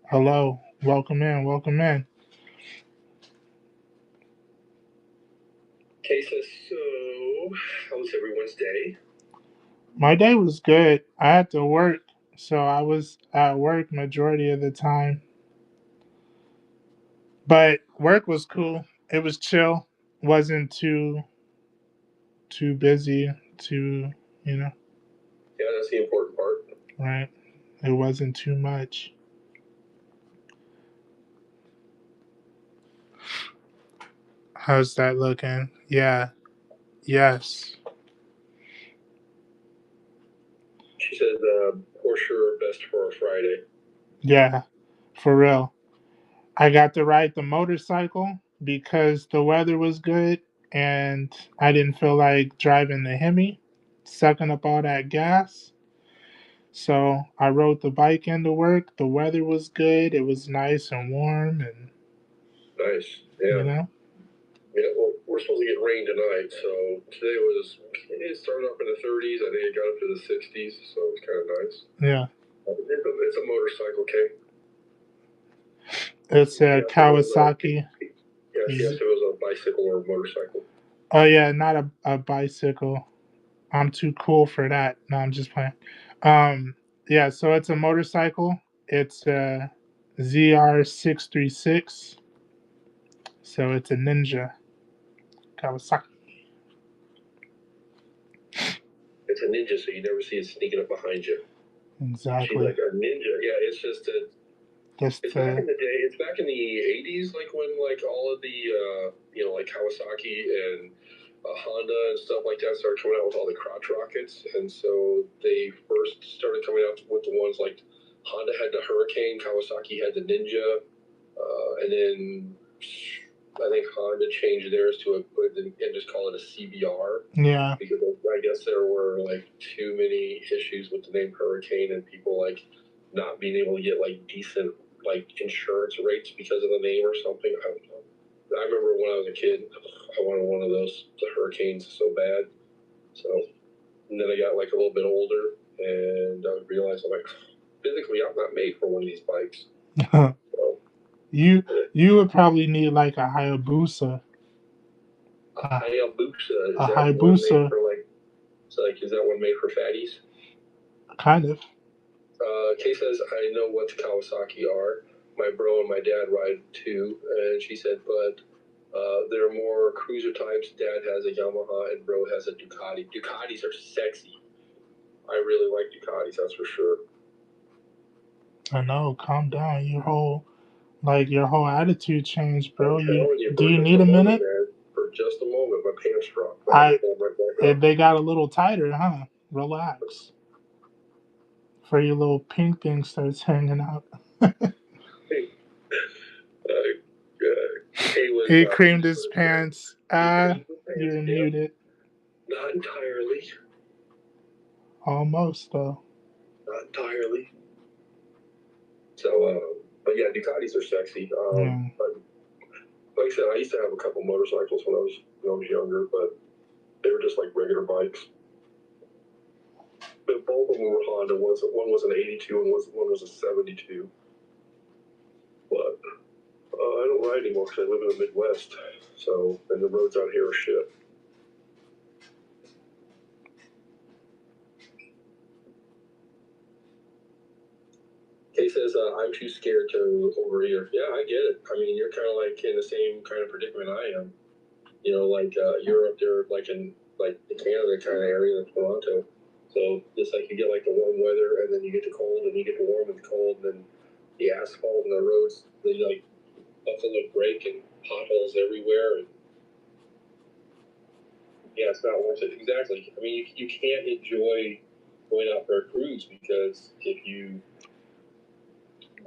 Hello. Welcome in. Welcome in. Kay says, so how was everyone's day? My day was good. I had to work, so I was at work majority of the time. But work was cool. It was chill. Wasn't too busy, too, you know, Yeah, that's the important part. right? It wasn't too much. How's that looking? Yeah. Yes. She says, for sure, best for a Friday. Yeah. For real. I got to ride the motorcycle because the weather was good and I didn't feel like driving the Hemi, sucking up all that gas. So I rode the bike into work. The weather was good. It was nice and warm, and Nice. Yeah. you know, Yeah, well, we're supposed to get rain tonight, so today it started up in the 30s. I think it got up to the 60s, so it's kind of nice. yeah. It's a motorcycle, okay? It's a Kawasaki. Yeah, she asked if it was a bicycle or a motorcycle. Oh yeah, not a bicycle. I'm too cool for that. No, I'm just playing. Yeah, so it's a motorcycle. It's a ZR636. So it's a Ninja Kawasaki. It's a ninja, so you never see it sneaking up behind you. Exactly. She's like a ninja. Yeah, it's just a. Just It's back in the day. It's back in the 80s, like when like all of the like Kawasaki and Honda and stuff like that started coming out with all the crotch rockets, and so they first started coming out with the ones like Honda had the Hurricane, Kawasaki had the Ninja, and then I think Honda changed theirs to and just call it a CBR. Yeah. Because I guess there were like too many issues with the name Hurricane and people like not being able to get like decent like insurance rates because of the name or something. I don't know. I remember when I was a kid, I wanted one of those, the Hurricanes, so bad. So, and then I got like a little bit older and I realized I'm like, physically, I'm not made for one of these bikes. So, you would probably need like a Hayabusa. A Hayabusa, is A that Hayabusa. one made for like, so like, is that one made for fatties? Kind of. Kay says, I know what the Kawasaki are. My bro and my dad ride too. And she said, but They're more cruiser types. Dad has a Yamaha and bro has a Ducati. Ducatis are sexy. I really like Ducatis, that's for sure. I know. Calm down. Your whole attitude changed, bro. Do you need a minute? Man, for just a moment, my pants dropped. They got a little tighter, huh? Relax. For your little pink thing starts hanging out. He creamed his pants. You're muted. Not entirely. Almost, though. Not entirely. So, but yeah, Ducatis are sexy. But like I said, I used to have a couple motorcycles when I was younger, but they were just like regular bikes. But both of them were Honda. One was an 82 and one was a 72. But I don't ride anymore because I live in the Midwest. So, and the roads out here are shit. Kay says, I'm too scared to overhear. Yeah, I get it. I mean, you're kind of like in the same kind of predicament I am. You know, like you're up there like in like the Canada kind of area in Toronto. So just like you get like the warm weather and then you get the cold and you get the warm and the cold and then the asphalt and the roads, they like buffalo break and potholes everywhere. And yeah, it's not worth it. Exactly. I mean, you can't enjoy going out for a cruise because if you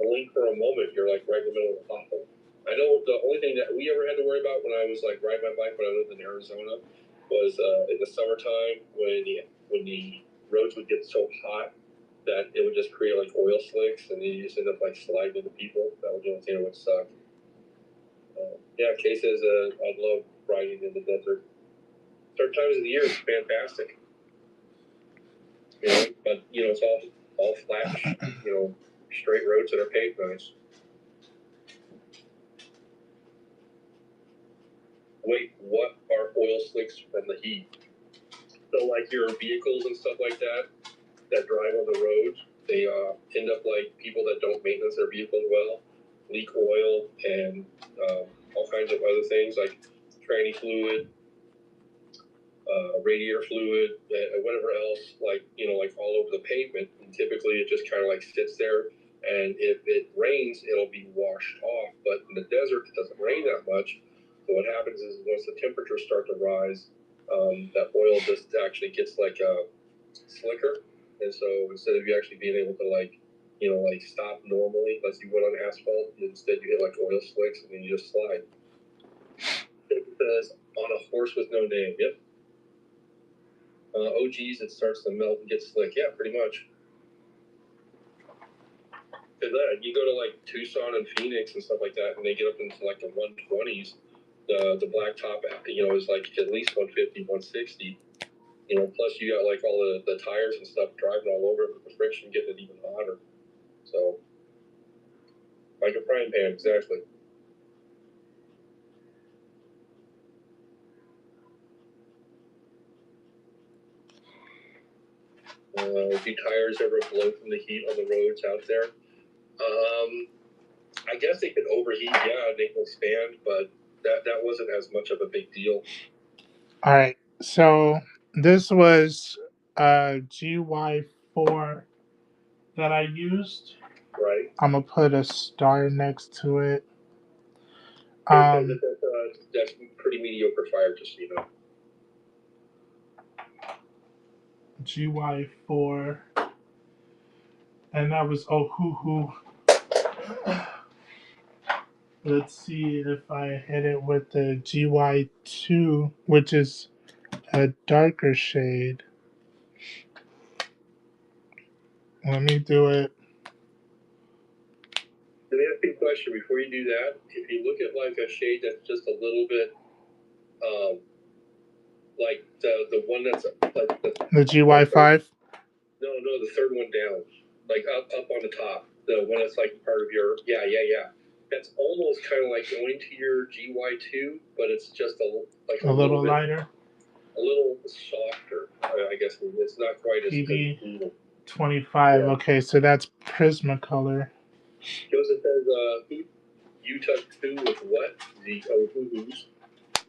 blink for a moment, you're like right in the middle of a pothole. I know the only thing that we ever had to worry about when I was like riding my bike when I lived in Arizona was in the summertime when the roads would get so hot that it would just create like oil slicks and you just end up like sliding into people. That was the only thing that would suck. Yeah, Kay says I'd love riding in the desert. Certain times of the year it's fantastic. You know, but you know it's all flat, you know, straight roads that are paved nice. Wait, what are oil slicks from the heat? So like your vehicles and stuff like that drive on the road, they end up like people that don't maintenance their vehicles well, leak oil and all kinds of other things like tranny fluid, radiator fluid, whatever else, like, you know, like all over the pavement. And typically it just kind of like sits there. And if it rains, it'll be washed off. But in the desert, it doesn't rain that much. So what happens is once the temperatures start to rise, that oil just actually gets like slicker. And so instead of you actually being able to like, you know, like stop normally, like you would on asphalt, instead you hit like oil slicks and then you just slide. It says on a horse with no name. Yep. Oh geez, it starts to melt and get slick. Yeah, pretty much. And then you go to like Tucson and Phoenix and stuff like that, and they get up into like the 120s. The black top, you know, is like at least 150, 160. You know, plus you got like all the tires and stuff driving all over it with the friction getting it even hotter. So, like a frying pan, exactly. Do tires ever blow from the heat on the roads out there? I guess they could overheat, yeah, they can expand, but that wasn't as much of a big deal. All right. So this was GY4 that I used. Right. I'm gonna put a star next to it. That's pretty mediocre fire, just so you know. GY4, and that was Ohuhu. Let's see if I hit it with the GY2, which is a darker shade. Let me do it. Let me ask you a question before you do that. If you look at like a shade that's just a little bit, like the one that's like the GY5. No, the third one down, like up on the top, the one that's like part of your yeah. That's almost kind of like going to your GY2, but it's just a little lighter, a little softer. I guess it's not quite as PB 25. Yeah. Okay, so that's Prismacolor. Joseph says, Utah 2 with what? The Who's?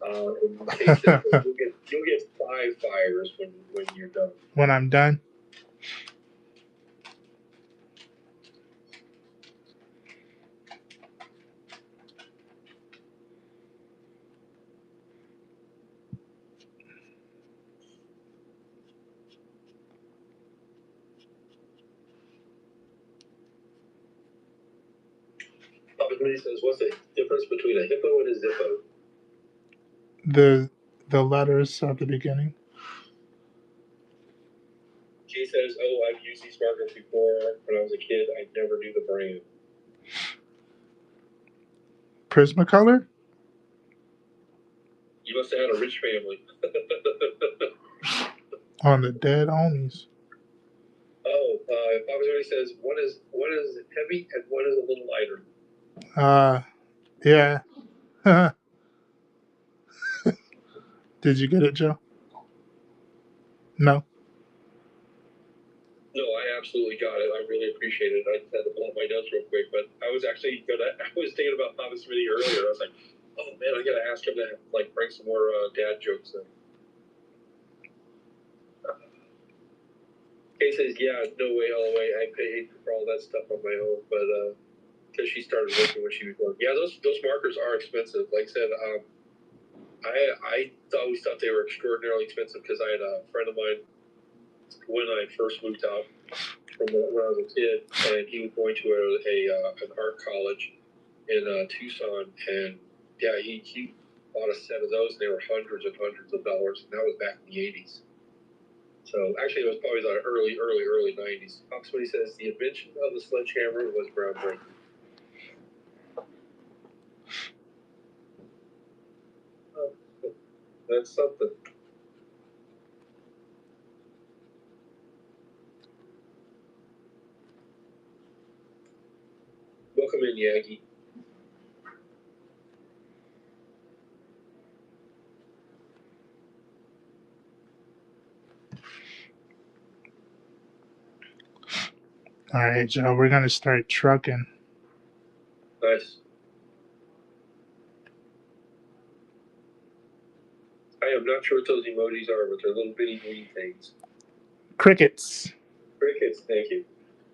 In case that you'll get 5 fires when you're done. When I'm done. Papa Smitty says, "What's the difference between a hippo and a zippo?" The letters at the beginning. She says, "Oh, I've used these markers before. When I was a kid, I never knew the brand." Prismacolor? You must have had a rich family. On the dead homies. Oh, Papa Smitty says, one is heavy and one is a little lighter." Yeah. Did you get it, Joe? No. No, I absolutely got it. I really appreciate it. I just had to pull up my notes real quick, but I was actually I was thinking about Papa Smitty earlier. I was like, oh man, I gotta ask him to like bring some more dad jokes in. Kay says, yeah, no way, Holloway. I paid for all that stuff on my own, but because she started working when she was young. Yeah, those markers are expensive. Like I said, I always thought they were extraordinarily expensive because I had a friend of mine when I first moved out from when I was a kid, and he was going to an art college in Tucson, and yeah, he bought a set of those, and they were hundreds and hundreds of dollars, and that was back in the 80s. So actually, it was probably the early 90s. Oxford says the invention of the sledgehammer was groundbreaking. Oh, that's something. Welcome in, Yagi. All right, Joe. We're gonna start trucking. Nice. I am not sure what those emojis are, but they're little bitty green things. Crickets. Crickets, thank you.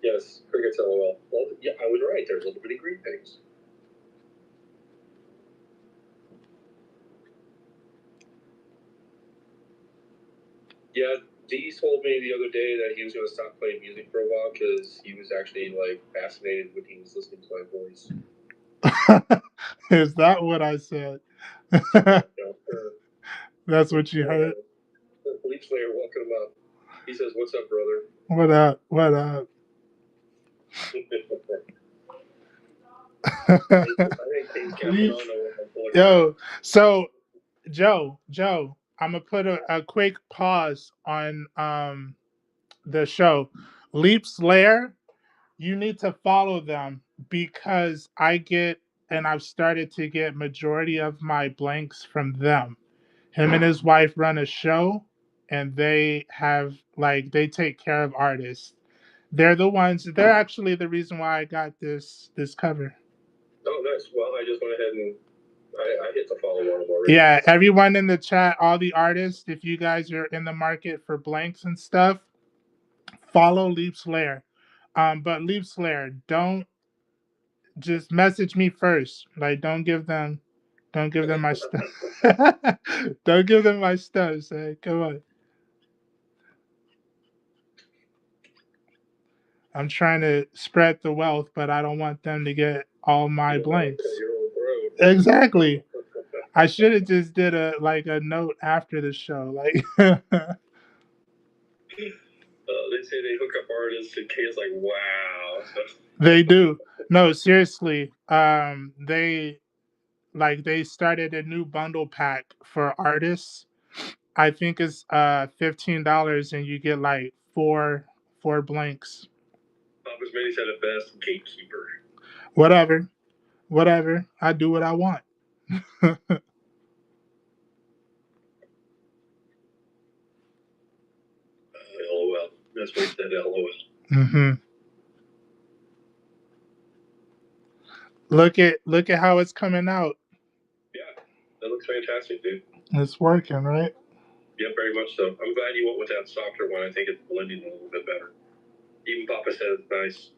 Yes, crickets, LOL. Well, yeah, I was right. They're little bitty green things. Yeah, Dee told me the other day that he was going to stop playing music for a while because he was actually like fascinated when he was listening to my voice. Is that what I said? That's what you heard? Leaf Slayer, walking him up. He says, "What's up, brother?" What up? What up? Yo, so Joe, I'm gonna put a quick pause on the show. Leap's Lair, you need to follow them because I've started to get majority of my blanks from them. Him and his wife run a show and they take care of artists. They're actually the reason why I got this cover. Oh, nice. Well, I just went ahead and I hit the follow on them already. Yeah, everyone in the chat, all the artists, if you guys are in the market for blanks and stuff, follow Leap's Lair. But Leap's Lair, don't just message me first. Like, don't give them my stuff. Don't give them my stuff. Say, come on. I'm trying to spread the wealth, but I don't want them to get all my blanks. Exactly. I should have just did a note after the show, like. They say they hook up artists, and Kay's like, wow. They do. No, seriously. They started a new bundle pack for artists. I think it's $15 and you get like four blanks. Papa's Manny said it best, gatekeeper. Whatever. I do what I want. LOL. That's what he said, LOL. Mm-hmm. Look at how it's coming out. Yeah. That looks fantastic, dude. It's working, right? Yeah, very much so. I'm glad you went with that softer one. I think it's blending a little bit better. Even Papa said it's nice.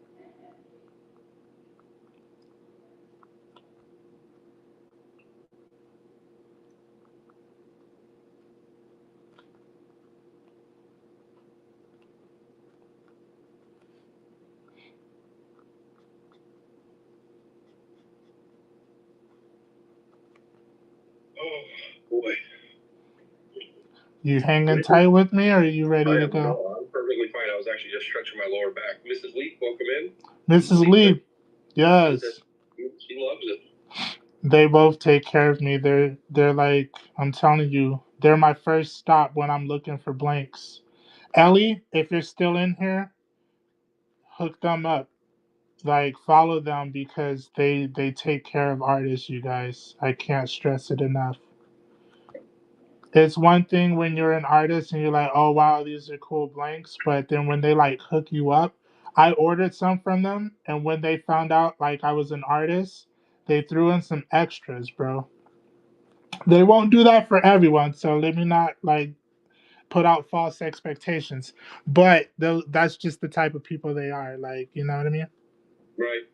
Oh, boy. You hanging tight with me, or are you ready to go? No, I'm perfectly fine. I was actually just stretching my lower back. Mrs. Lee, welcome in. Mrs. Lee, yes. She loves it. They both take care of me. They're like, I'm telling you, they're my first stop when I'm looking for blanks. Ellie, if you're still in here, hook them up. Like follow them because they take care of artists, you guys. I can't stress it enough. It's one thing when you're an artist and you're like, oh wow, these are cool blanks, but then when they like hook you up, I ordered some from them, and when they found out like I was an artist, they threw in some extras, bro. They won't do that for everyone, so let me not like put out false expectations. But that's just the type of people they are. Like, you know what I mean? Right.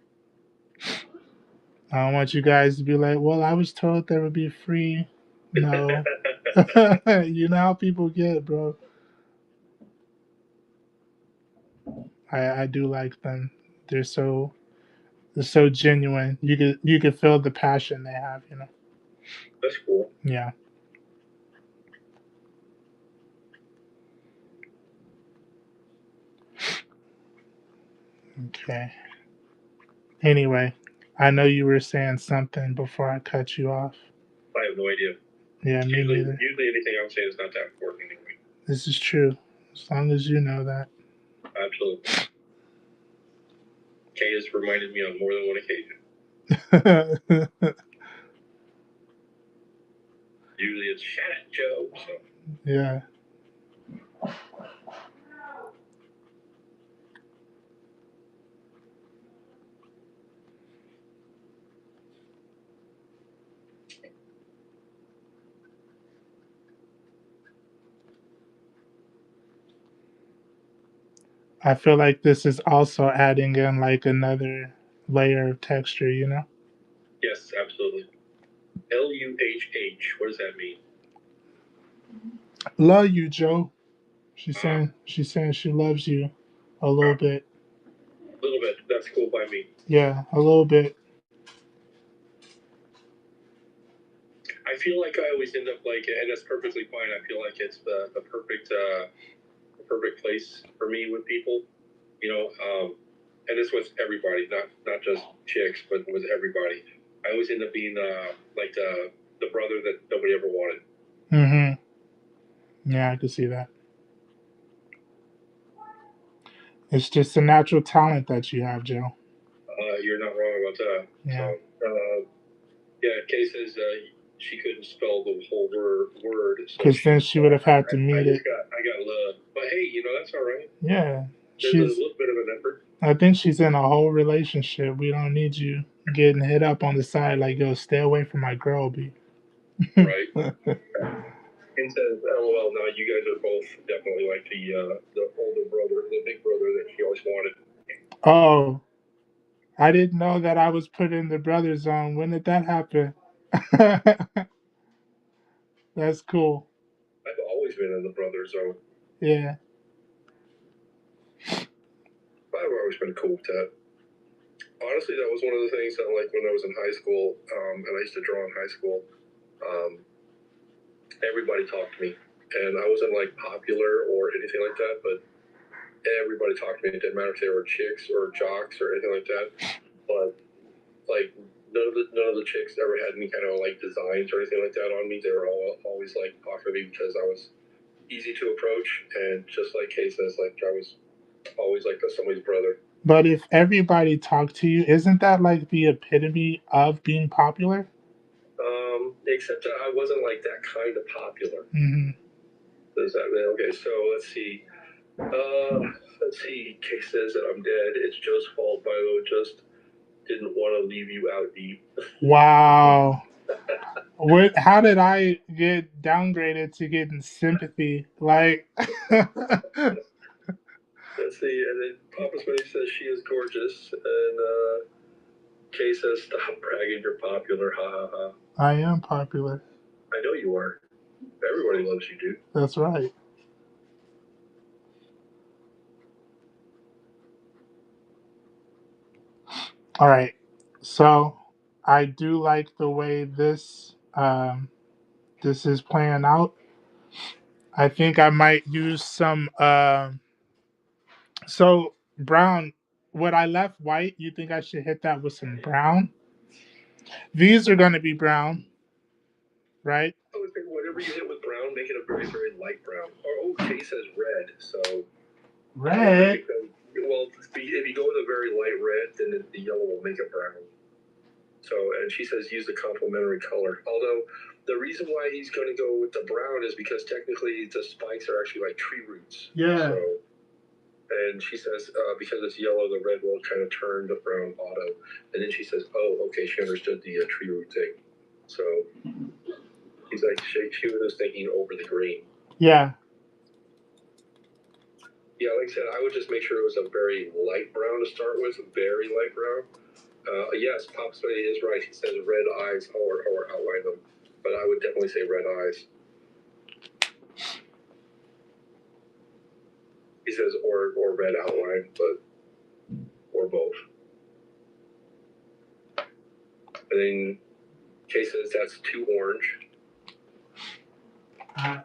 I don't want you guys to be like, well, I was told there would be free. No. You know how people get, bro. I do like them. They're so they're so genuine. You could feel the passion they have, you know. That's cool. Yeah. Okay. Anyway, I know you were saying something before I cut you off. I have no idea. Yeah, me neither. Usually anything I'm saying is not that important anyway. This is true. As long as you know that. Absolutely. Kay has reminded me on more than one occasion. Usually it's shut up, Joe. So. Yeah. I feel like this is also adding in like another layer of texture, you know? Yes, absolutely. LUHH. What does that mean? Love you, Joe. She's saying she loves you a little bit. A little bit. That's cool by me. Yeah, a little bit. I feel like I always end up like, and that's perfectly fine. I feel like it's the perfect place for me with people, you know. And it's with everybody, not just chicks, but with everybody. I always end up being like the brother that nobody ever wanted. Yeah, I can see that. It's just a natural talent that you have, Joe. You're not wrong about that. Yeah. So, yeah, Kay says she couldn't spell the whole word. Because then she would have had to meet it. I got love. But hey, that's all right. Yeah. There's a little bit of an effort. I think she's in a whole relationship. We don't need you getting hit up on the side like, yo, stay away from my girl, B. Right. And says, LOL, now you guys are both definitely like the older brother, the big brother that she always wanted. Oh, I didn't know that I was put in the brother zone. When did that happen? That's cool. I've always been in the brother zone. Yeah. I've always been cool with that. Honestly, that was one of the things that, like, when I was in high school, and I used to draw in high school, everybody talked to me. And I wasn't, like, popular or anything like that, but everybody talked to me. It didn't matter if they were chicks or jocks or anything like that. But, like, none of the chicks ever had any kind of, like, designs or anything like that on me. They were always, like, talking to me because I was easy to approach. And just like Kay says, like, I was always, like, somebody's brother. But if everybody talked to you, isn't that like the epitome of being popular? Except that I wasn't like that kind of popular. Mm-hmm. Does that mean okay? So let's see. Kay says that I'm dead. It's Joe's fault. Milo just didn't want to leave you out deep. Wow. What? How did I get downgraded to getting sympathy? Like, Let's see, and then Papa Smitty says she is gorgeous, and Kay says stop bragging, you're popular, ha ha ha. I am popular. I know you are. Everybody loves you, dude. That's right. All right. So I do like the way this is playing out. I think I might use some. So brown. What I left white, you think I should hit that with some brown? These are going to be brown, right? I would think whatever you hit with brown, make it a very, very light brown. Or Kay says red, so Red. well, if you go with a very light red, then the yellow will make it brown. So, and she says use the complementary color. Although the reason why he's going to go with the brown is because technically the spikes are actually like tree roots. Yeah. So, and she says because it's yellow, the red will kind of turn the brown auto. And then she says, oh, okay, she understood the tree root thing. So he's like, she was just thinking over the green. Yeah. Yeah, like I said, I would just make sure it was a very light brown to start with, very light brown. Yes, Pop Smitty is right. He says red eyes or outline them, but I would definitely say red eyes. He says or red outline, but or both. And then Kay says that's too orange. I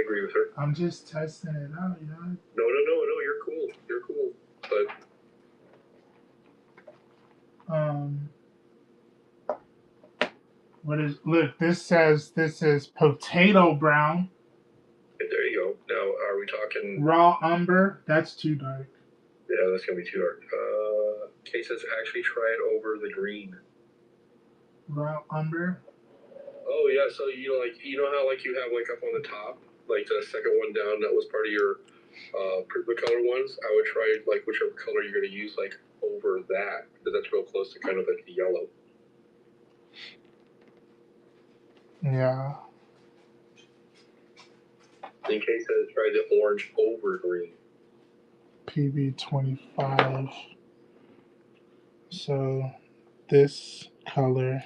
agree with her. I'm just testing it out, you know. No, you're cool. You're cool. But What is? Look, this says this is potato brown. there you go. Now, are we talking Raw umber? That's too dark. Yeah, that's gonna be too dark. Kay says actually try it over the green. Raw umber. Oh yeah, so you know how like you have like up on the top, like the second one down that was part of your Prismacolor ones. I would try like whichever color you're gonna use like over that because that's real close to kind of like the yellow. Yeah. In case says try the orange over green. PB25. So this color.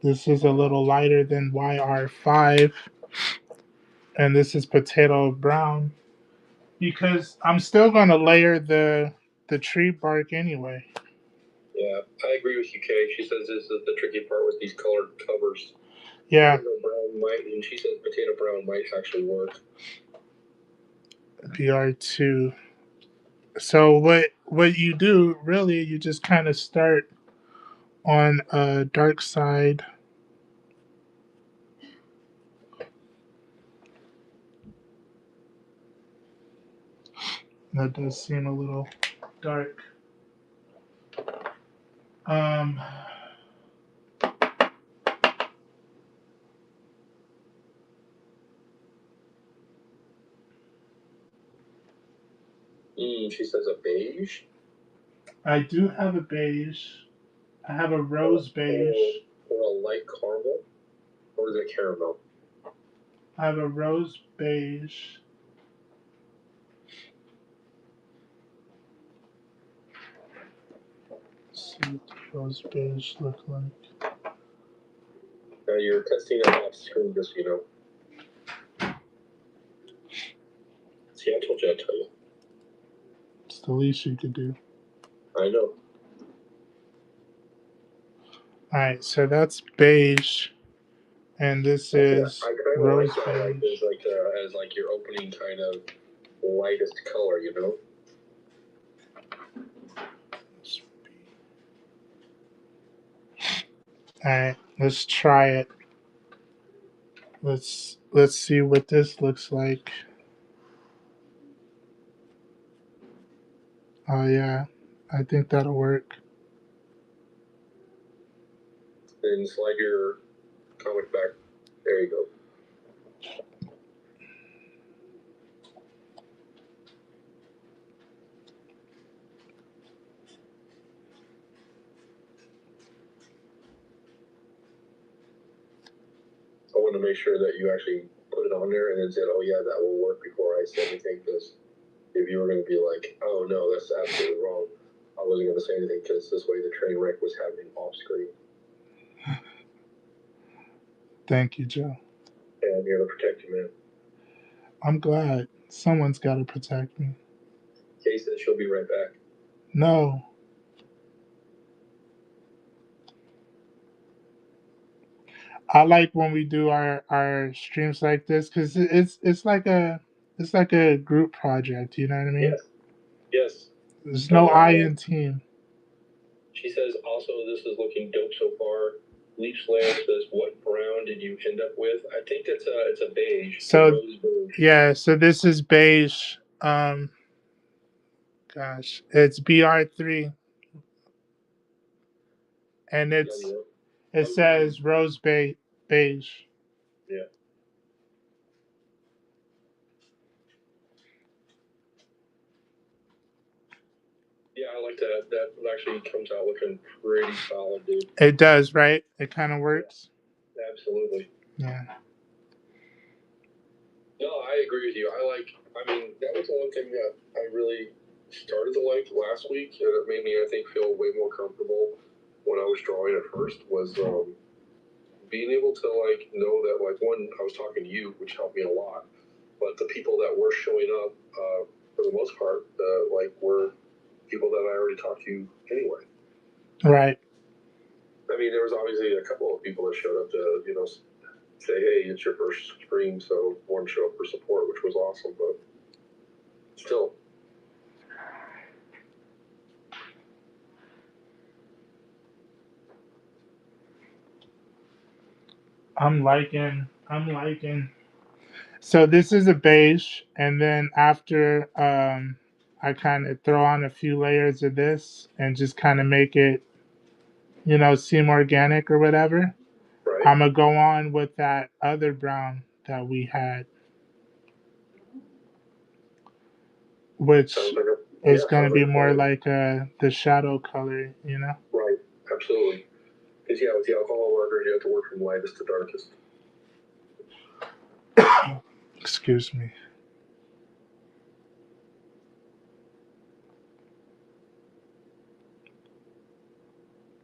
This is a little lighter than YR5. And this is potato brown. Because I'm still gonna layer the tree bark anyway. Yeah, I agree with you, Kay. She says this is the tricky part with these colored covers. Yeah. Potato brown might, and she says potato brown might actually work. BR2. So what you do really, you just kind of start on a dark side. That does seem a little dark. She says a beige. I do have a beige. I have a rose beige. Or a light caramel. Or is it caramel? I have a rose beige. Let's see what the rose beige look like. Now you're testing it off screen, just so you know. See, I told you I'd tell you. It's the least you could do. I know. Alright, so that's beige. And this is rose like that, beige. As like your opening kind of lightest color, you know? Alright, let's try it. Let's see what this looks like. Oh yeah, I think that'll work. And slide your comic back. There you go. want to make sure that you actually put it on there and then said, oh, yeah, that will work before I said anything, because if you were going to be like, oh, no, that's absolutely wrong, I wasn't going to say anything, because this way the train wreck was happening off screen. Thank you, Joe. And I'm here to protect you, man. I'm glad. Someone's got to protect me. Kay says she'll be right back. No. I like when we do our streams like this because it's like a group project. You know what I mean? Yes. Yes. There's no I in team. She says also this is looking dope so far. Leaf Slayer says, what brown did you end up with? I think it's a beige. So Rose beige. yeah, so this is beige. Gosh, it's BR3, and it says rose beige. Yeah. Yeah, I like that. That actually comes out looking pretty solid, dude. It does, right? It kind of works. Yeah, absolutely. Yeah. No, I agree with you. I mean, that was the one thing that I really started to like last week, and it made me, I think, feel way more comfortable when I was drawing at first, was being able to, like, know that, like, one, I was talking to you, which helped me a lot, but the people that were showing up, for the most part, like, were people that I already talked to anyway. Right. I mean, there was obviously a couple of people that showed up to, you know, say, hey, it's your first stream, so want to show up for support, which was awesome, but still. I'm liking. So this is a beige, and then after I kind of throw on a few layers of this and just kind of make it, seem organic or whatever. Right. I'm gonna go on with that other brown that we had, which is gonna be more like the shadow color, Right. Absolutely. Because with the alcohol marker, you have to work from lightest to darkest. Excuse me.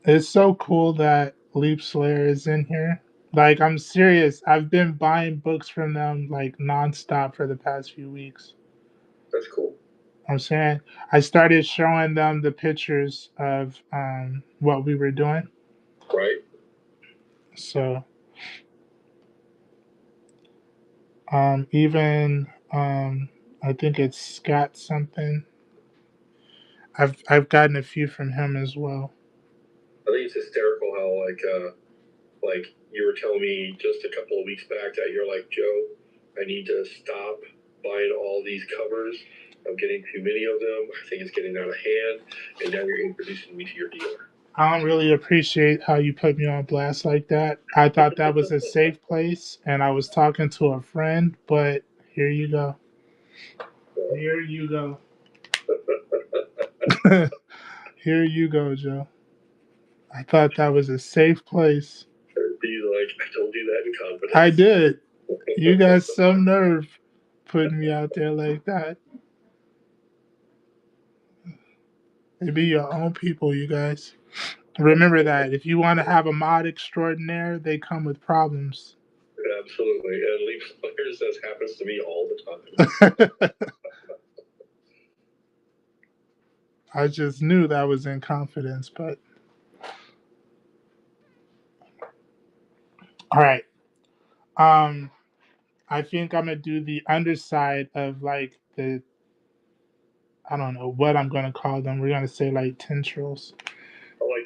It's so cool that Leap Slayer is in here. Like, I'm serious. I've been buying books from them like nonstop for the past few weeks. That's cool. I'm saying I started showing them the pictures of what we were doing. Right. So even I think it's Scott something. I've gotten a few from him as well. I think it's hysterical how like you were telling me just a couple of weeks back that you're like, Joe, I need to stop buying all these covers. I'm getting too many of them. I think it's getting out of hand. And now you're introducing me to your dealer. I don't really appreciate how you put me on blast like that. I thought that was a safe place, and I was talking to a friend, but here you go. Here you go. Here you go, Joe. I thought that was a safe place. Be like, I told you that in confidence. I did. You got some nerve putting me out there like that. They be your own people, you guys. Remember that. If you want to have a mod extraordinaire, they come with problems. Absolutely. And Leaf Players, that happens to me all the time. I just knew that was in confidence, but all right. I think I'm gonna do the underside of like I don't know what I'm gonna call them. We're gonna say like tendrils. Like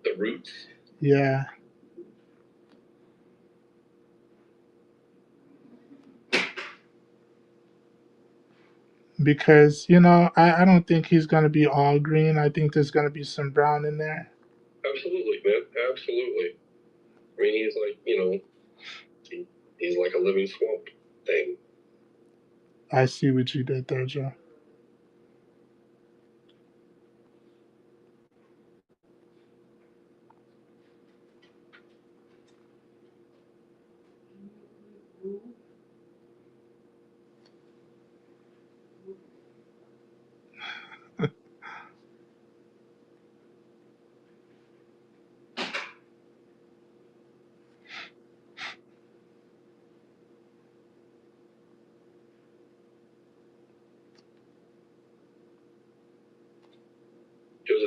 the roots. Yeah. Because I don't think he's gonna be all green. I think there's gonna be some brown in there. Absolutely, man. Absolutely. I mean, he's like, he's like a living swamp thing. I see what you did there, Joe.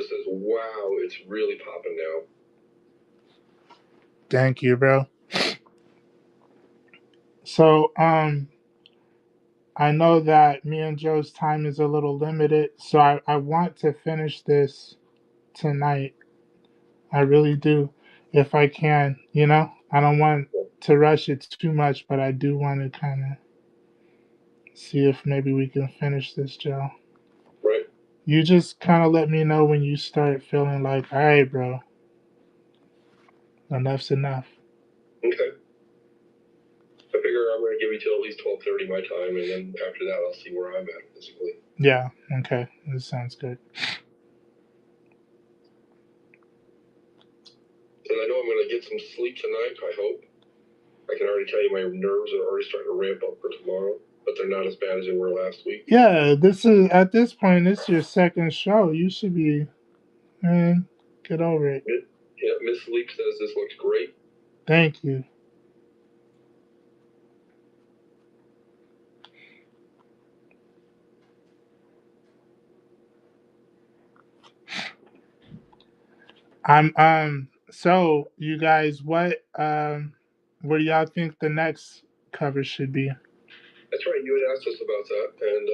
says, "Wow, it's really popping now." Thank you, bro. So, I know that me and Joe's time is a little limited, so I want to finish this tonight. I really do, if I can. I don't want to rush it too much, but I do want to kind of see if maybe we can finish this, Joe. Right. You just kind of let me know when you start feeling like, all right, bro, enough's enough. Okay. I figure I'm going to give you till at least 12:30 my time, and then after that, I'll see where I'm at physically. Yeah. Okay. This sounds good. And I know I'm going to get some sleep tonight. I hope. I can already tell you my nerves are already starting to ramp up for tomorrow, but they're not as bad as they were last week. Yeah. This is at this point. This is your second show. You should be. Man, get over it. Yeah. Miss Sleep says this looks great. Thank you. So you guys, what do y'all think the next cover should be? That's right. You had asked us about that, and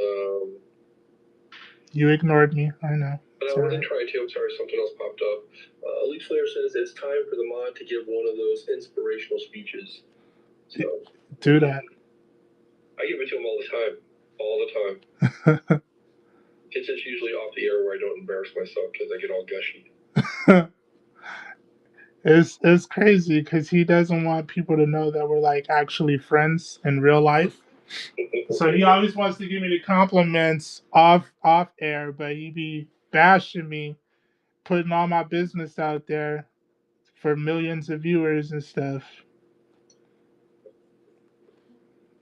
You ignored me. I know. but I wasn't trying to. I'm sorry, something else popped up. Elite Slayer says it's time for the mod to give one of those inspirational speeches. So do that. I give it to him all the time. It's just usually off the air where I don't embarrass myself because I get all gushy. It's crazy because he doesn't want people to know that we're like actually friends in real life. So he always wants to give me the compliments off air, but he be bashing me, putting all my business out there for millions of viewers and stuff.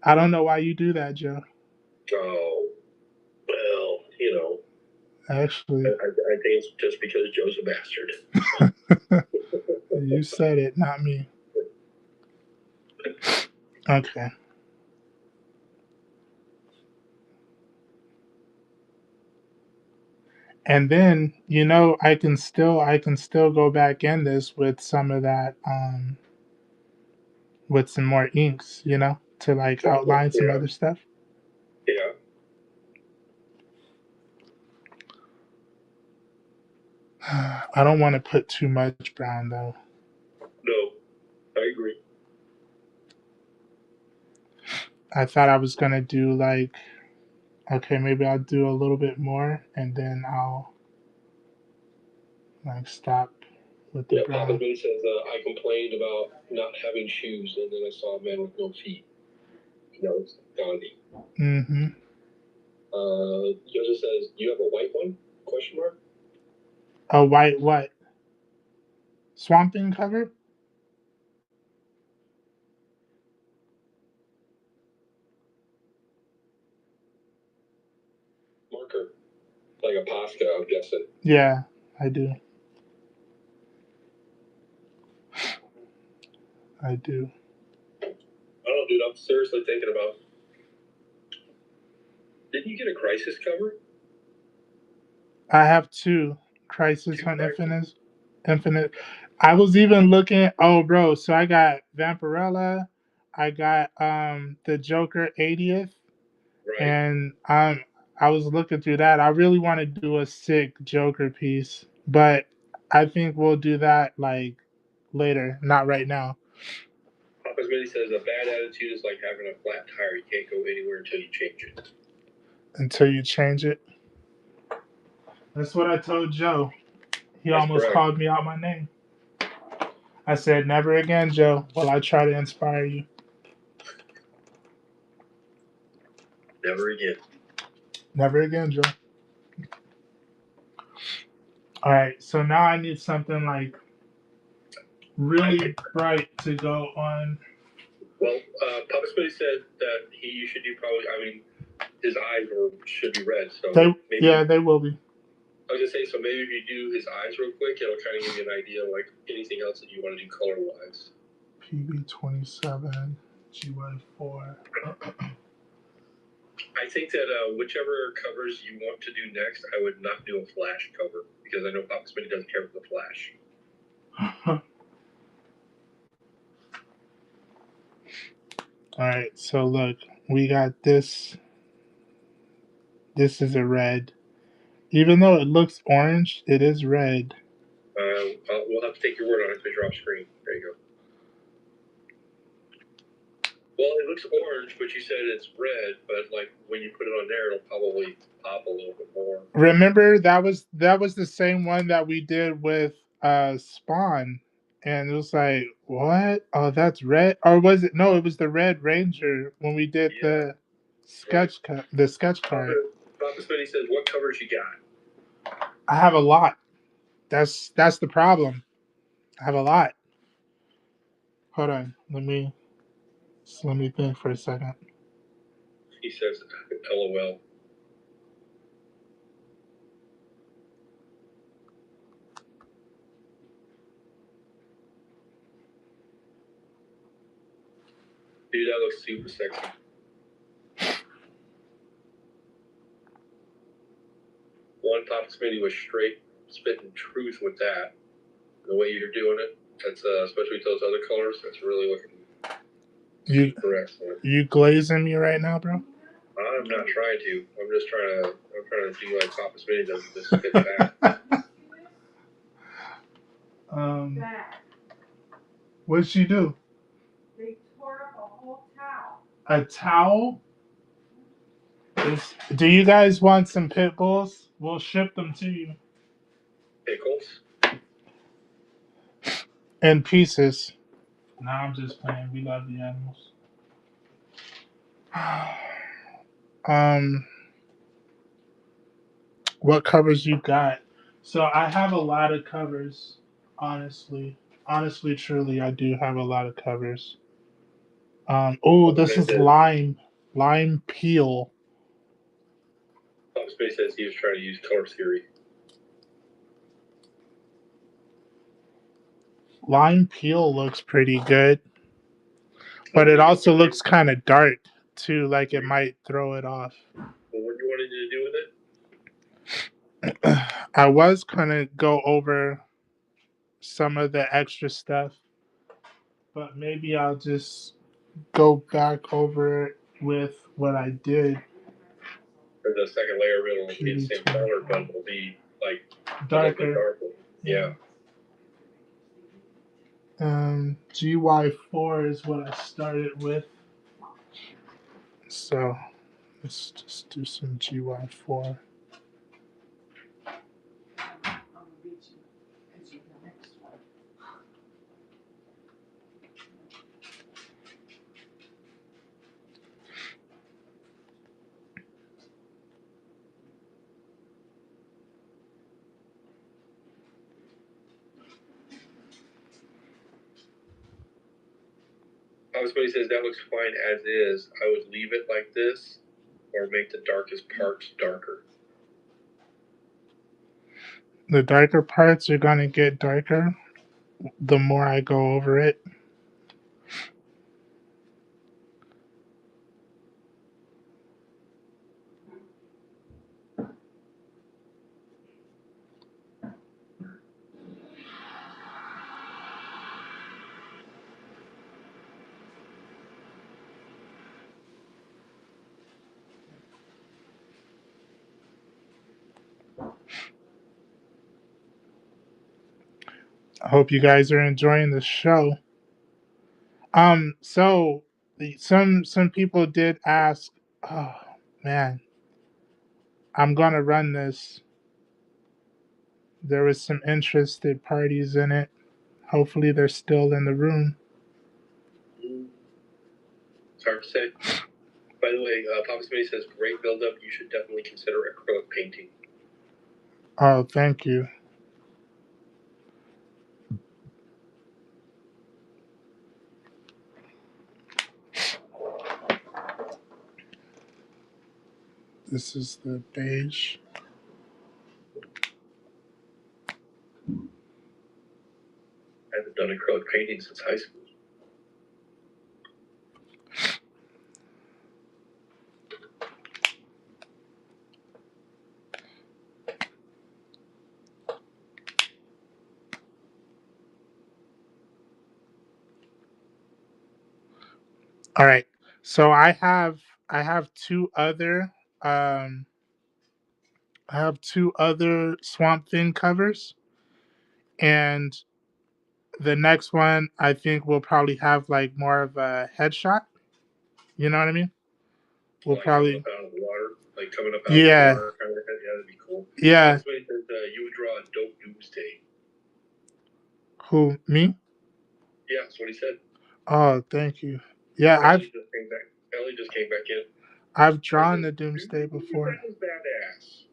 I don't know why you do that, Joe. Oh, well, Actually, I think it's just because Joe's a bastard. you said it, not me. Okay. And then I can still go back in this with some of that with some more inks, to like outline some other stuff. Yeah. I don't want to put too much brown though. No, I agree. I thought I was gonna do like, okay, maybe I'll do a little bit more and then I'll like stop with the brown. Papa Billy says I complained about not having shoes, and then I saw a man with no feet. It's Gandhi. Mm-hmm. Joseph says, "You have a white one?" Question mark. A white what? Swamp Thing cover? Marker, like a Posca, I'm guessing. Yeah, I do. I do. I don't know, dude. I'm seriously thinking about. Didn't you get a Crisis cover? I have two Crisis on Infinite. I was even looking. Oh, bro. So I got Vampirella. I got the Joker 80th, Right. and I was looking through that. I really want to do a sick Joker piece, but I think we'll do that like later, not right now. Papa's Mini says a bad attitude is like having a flat tire. You can't go anywhere until you change it. Until you change it. That's what I told Joe. He That's almost correct. called me out my name. I said, never again, Joe, will I try to inspire you. Never again. Never again, Joe. All right, so now I need something like really bright to go on. Well, Papa Spitty said that you should do probably. I mean, his eyes should be red. So they will be. I was gonna say, so maybe if you do his eyes real quick, it'll kind of give you an idea of like anything else that you want to do color wise. PB27, GY4. I think that whichever covers you want to do next, I would not do a flash cover because I know Papa Smitty doesn't care for the flash. Alright, so look, we got this. This is a red. Even though it looks orange, it is red. We'll have to take your word on it because you're off screen. There you go. Well, it looks orange, but you said it's red. But like when you put it on there, it'll probably pop a little bit more. Remember that was the same one that we did with Spawn, and it was like, what? Oh, that's red. Or was it? No, it was the Red Ranger when we did the sketch cut, the sketch card. Papa Smitty says, "What covers you got?" I have a lot. That's the problem. I have a lot. Hold on. Let me think for a second. He says, "LOL." Dude, that looks super sexy. One, Papa Smitty was straight spitting truth with that. The way you're doing it, that's especially with those other colors, that's really looking super excellent. You glazing me right now, bro? I'm not trying to. I'm trying to do like Papa Smitty does, just spit back. What'd she do? They tore up a whole towel. A towel? Do you guys want some pit bulls? We'll ship them to you. Pickles? In pieces. No, I'm just playing. We love the animals. What covers you got? So I have a lot of covers, honestly. Honestly, truly, I do have a lot of covers. This is lime peel. Papa Smitty says he was trying to use color theory. Lime peel looks pretty good, but it also looks kind of dark too, like it might throw it off. Well, what do you wanted to do with it? I was gonna go over some of the extra stuff, but maybe I'll just go back over it with what I did. For the second layer, it'll be the same color, but it'll be like darker. Yeah. GY4 is what I started with. So let's just do some GY4. Somebody says that looks fine as is. I would leave it like this or make the darkest parts darker. The darker parts are going to get darker the more I go over it. I hope you guys are enjoying the show. So some people did ask, oh man, I'm gonna run this. There was some interested parties in it. Hopefully they're still in the room. It's hard to say. By the way, Papa Smitty says great build-up. You should definitely consider acrylic painting. Oh, thank you. This is the beige. I haven't done acrylic painting since high school. All right. So I have um two other Swamp Thing covers, and the next one I think will probably have like more of a headshot. You know what I mean? We'll Like coming probably up out of the water, like coming up out of yeah the water, kind of. Yeah, that'd be cool. yeah. Somebody said you would draw a dope doomsday. Who me? Yeah, that's what he said. Oh, thank you. Yeah, Ellie just came back. Ellie just came back in. I've drawn the Doomsday before. That was badass.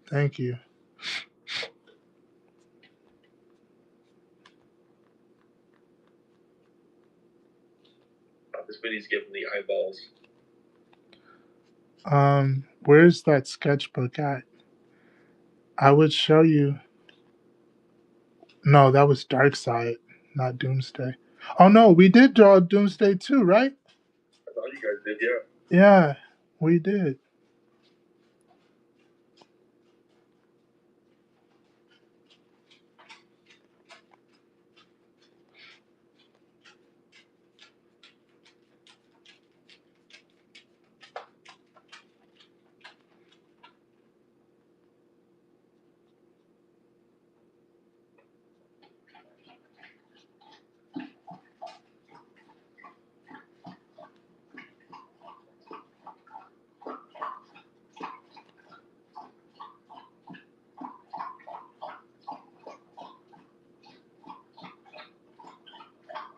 Thank you. This video's giving the eyeballs. Where's that sketchbook at? I would show you. No, that was Dark Side, not Doomsday. Oh no, we did draw Doomsday too, right? I thought you guys did, yeah. Yeah, we did.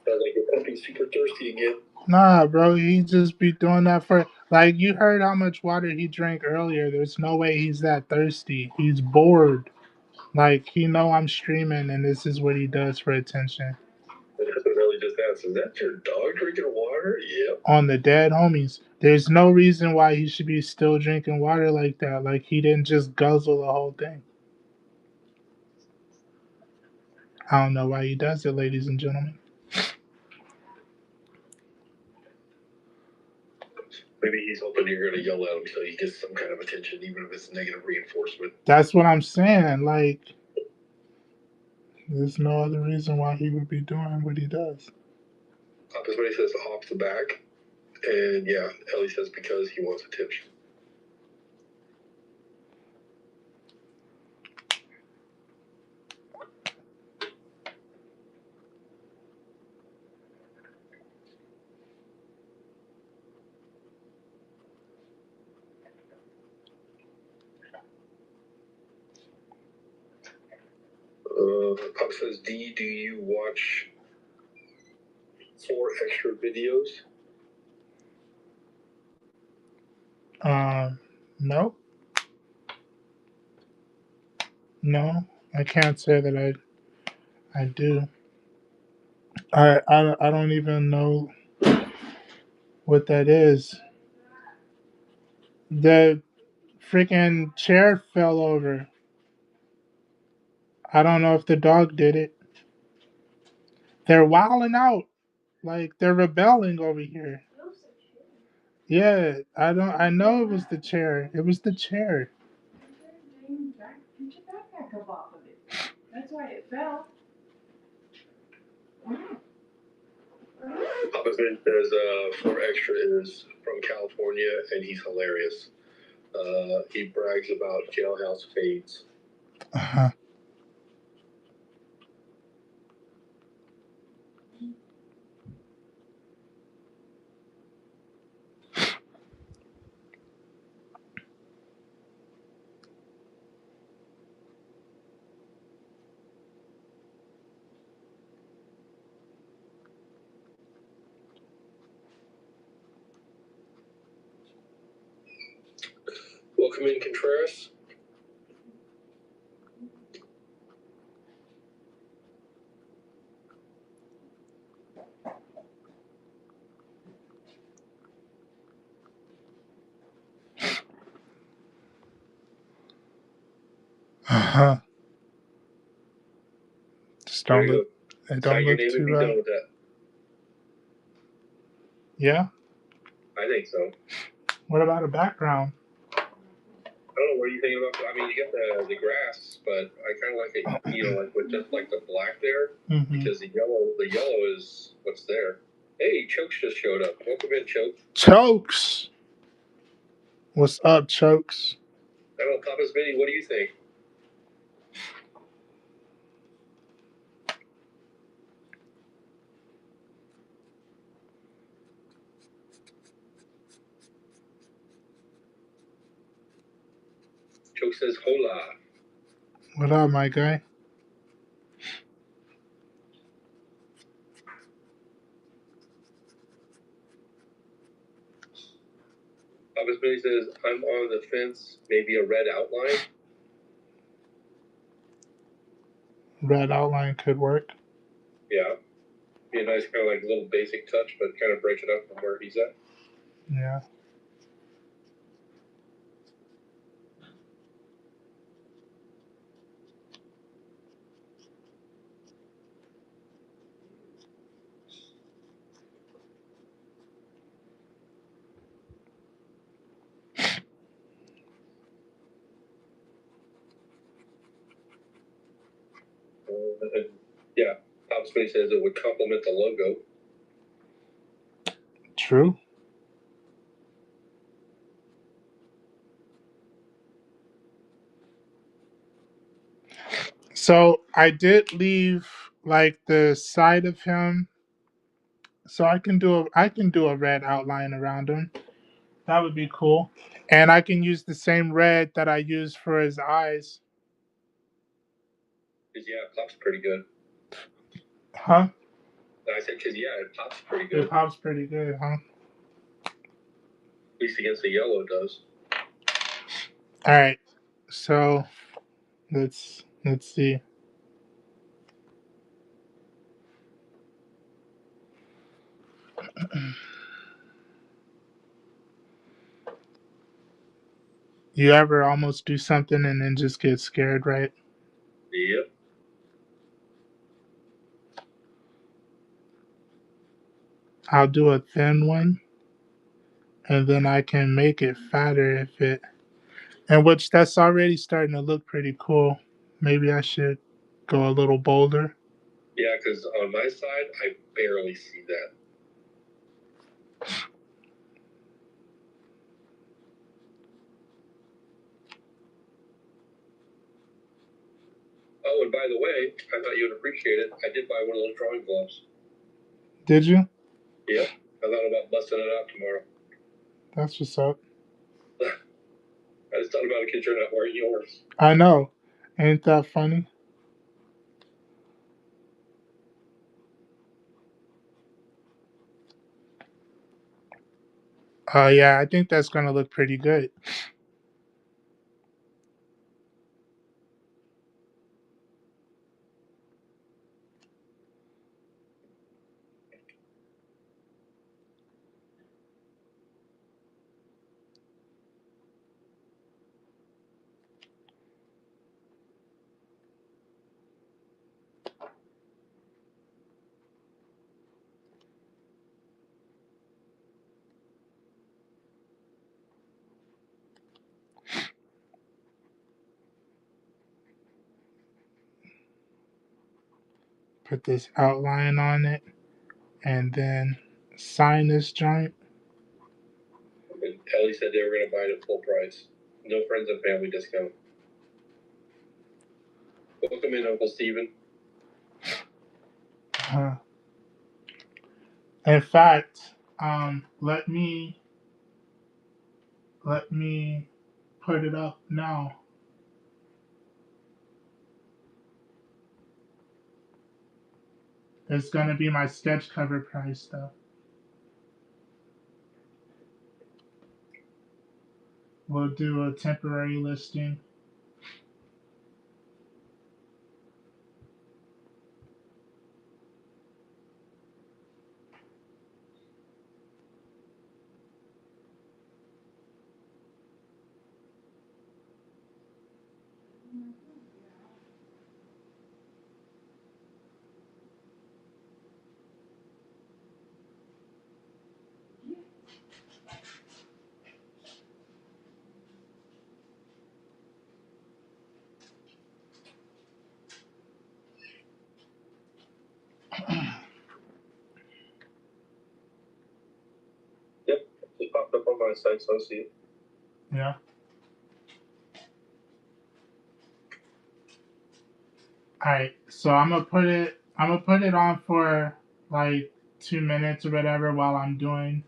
Sounds like you're pumping super thirsty again. Nah, bro, he just be doing that for like you heard how much water he drank earlier. There's no way he's that thirsty. He's bored. Like he know I'm streaming and this is what he does for attention. That's what Ellie just asked. Is that your dog drinking water? Yep. On the dead homies. There's no reason why he should be still drinking water like that. Like he didn't just guzzle the whole thing. I don't know why he does it, ladies and gentlemen. Maybe he's hoping you're going to yell at him so he gets some kind of attention, even if it's negative reinforcement. That's what I'm saying. Like, there's no other reason why he would be doing what he does. That's what he says off the back. And yeah, Ellie says because he wants attention. Pop says, D, do you watch 4 extra videos? No. No, I can't say that I do. I don't even know what that is. The freaking chair fell over. I don't know if the dog did it. They're wilding out. Like they're rebelling over here. Yeah, I know it was the chair. It was the chair. Get your backpack up off of it. That's why it fell. Papa says 4 extra is from California and he's hilarious. He brags about jailhouse fades. Uh-huh. Welcome in, Contreras. Uh-huh. Just don't look. It Don't look your name too. Be done with that. Yeah. I think so. What about a background? I don't know. What are you thinking about? I mean, you got the grass, but I kind of like it. You know, like with just like the black there, because the yellow is what's there. Hey, Chokes just showed up. Welcome in, Chokes. Chokes. What's up, Chokes? I don't know, Papa's Mini, what do you think? Chokes says hola. What up, my guy? Papa's Mini says, I'm on the fence, maybe a red outline. Red outline could work. Yeah. Be a nice kind of like little basic touch, but kind of break it up from where he's at. Yeah. Yeah, Pop Space says it would complement the logo. True. So I did leave like the side of him, so I can do a red outline around him. That would be cool, and I can use the same red that I used for his eyes. Cause yeah, it pops pretty good. Huh? I said, cause yeah, it pops pretty It good. pops pretty good, huh? At least against the yellow it does. All right. So let's see. You ever almost do something and then just get scared, right? Yep. I'll do a thin one, and then I can make it fatter if it, and which that's already starting to look pretty cool. Maybe I should go a little bolder. Yeah, because on my side, I barely see that. Oh, and by the way, I thought you would appreciate it. I did buy one of those drawing gloves. Did you? Yep. I thought about busting it out tomorrow. That's what's up. I just thought about it because you're not wearing yours. I know. Ain't that funny? Yeah, I think that's gonna look pretty good. Put this outline on it, and then sign this joint. And Ellie said they were going to buy it at full price. No friends and family discount. Welcome in, Uncle Steven. In fact, let me put it up now. It's gonna be my sketch cover price though. We'll do a temporary listing. sight unseen. Yeah. All right. So I'm gonna put it. I'm gonna put it on for like 2 minutes or whatever while I'm doing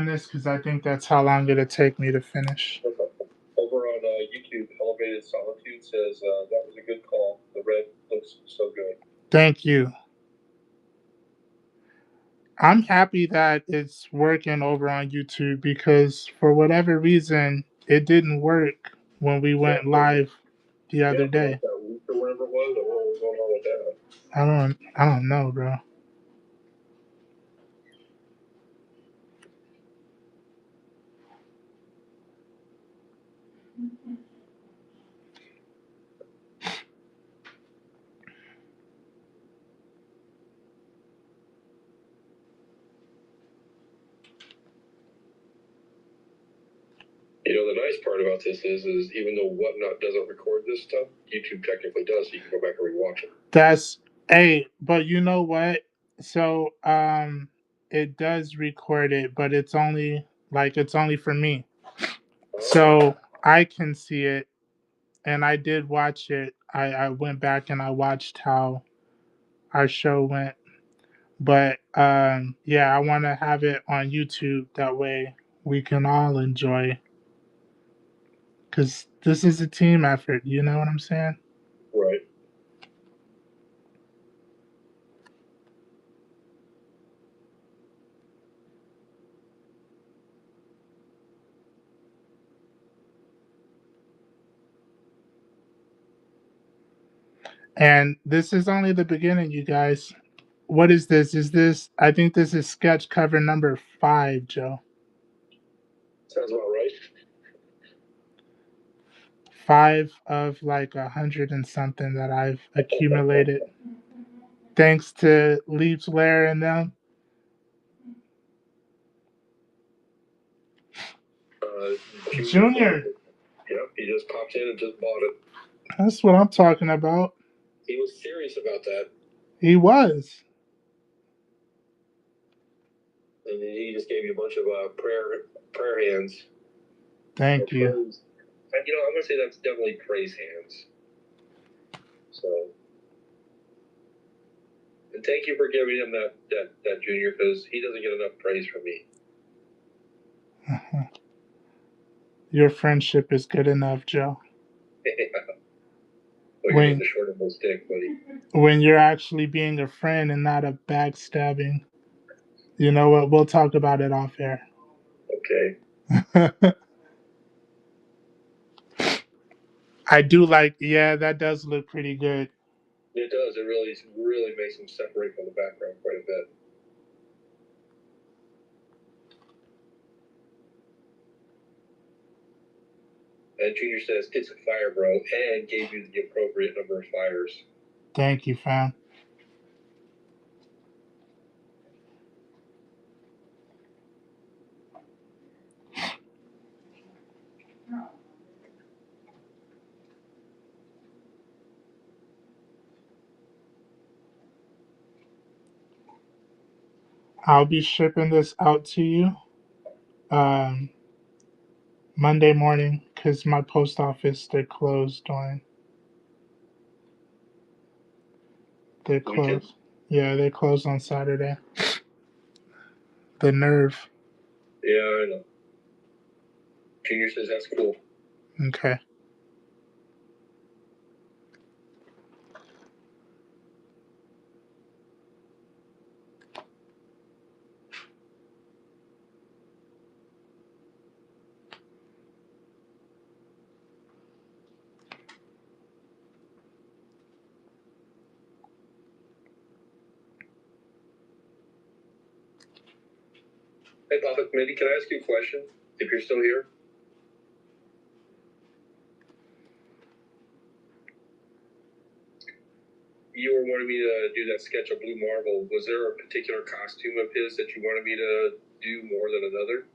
this because I think that's how long it'll take me to finish. Over on YouTube, Elevated Solitude says that was a good call. The red looks so good. Thank you. I'm happy that it's working over on YouTube because for whatever reason it didn't work when we went live the other day. Like that week or whatever it was, or what was going on with that? I don't know, bro. You know, the nice part about this is even though Whatnot doesn't record this stuff, YouTube technically does, so you can go back and rewatch it. That's but you know what? So it does record it, but it's only for me. So I can see it and I did watch it. I went back and I watched how our show went. But yeah, I want to have it on YouTube that way we can all enjoy cuz this is a team effort, you know what I'm saying? Right. And this is only the beginning, you guys. What is this? I think this is sketch cover number 5, Joe. Sounds about right. 5 of like 100 and something that I've accumulated. Thanks to Leaps Lair and them. Junior. Yep, he just popped in and just bought it. That's what I'm talking about. He was serious about that. He was. And he just gave you a bunch of prayer hands. Thank you. Praise. You know, I'm gonna say that's definitely praise hands. So, and thank you for giving him that Junior, because he doesn't get enough praise from me. Your friendship is good enough, Joe. Well, you're getting the short of the stick, buddy. When you're actually being a friend and not a backstabbing. You know what? We'll talk about it off air. Okay. I do like, yeah, that does look pretty good. It does. It really makes him separate from the background quite a bit. And Junior says, it's a fire, bro, and gave you the appropriate number of fires. Thank you, fam. I'll be shipping this out to you Monday morning because my post office, they're closed on. They're closed. Yeah, they're closed on Saturday. The nerve. Yeah, I know. Junior says that's cool. Okay. Hey, Papa Committee, can I ask you a question? If you're still here? You were wanting me to do that sketch of Blue Marble. Was there a particular costume of his that you wanted me to do more than another?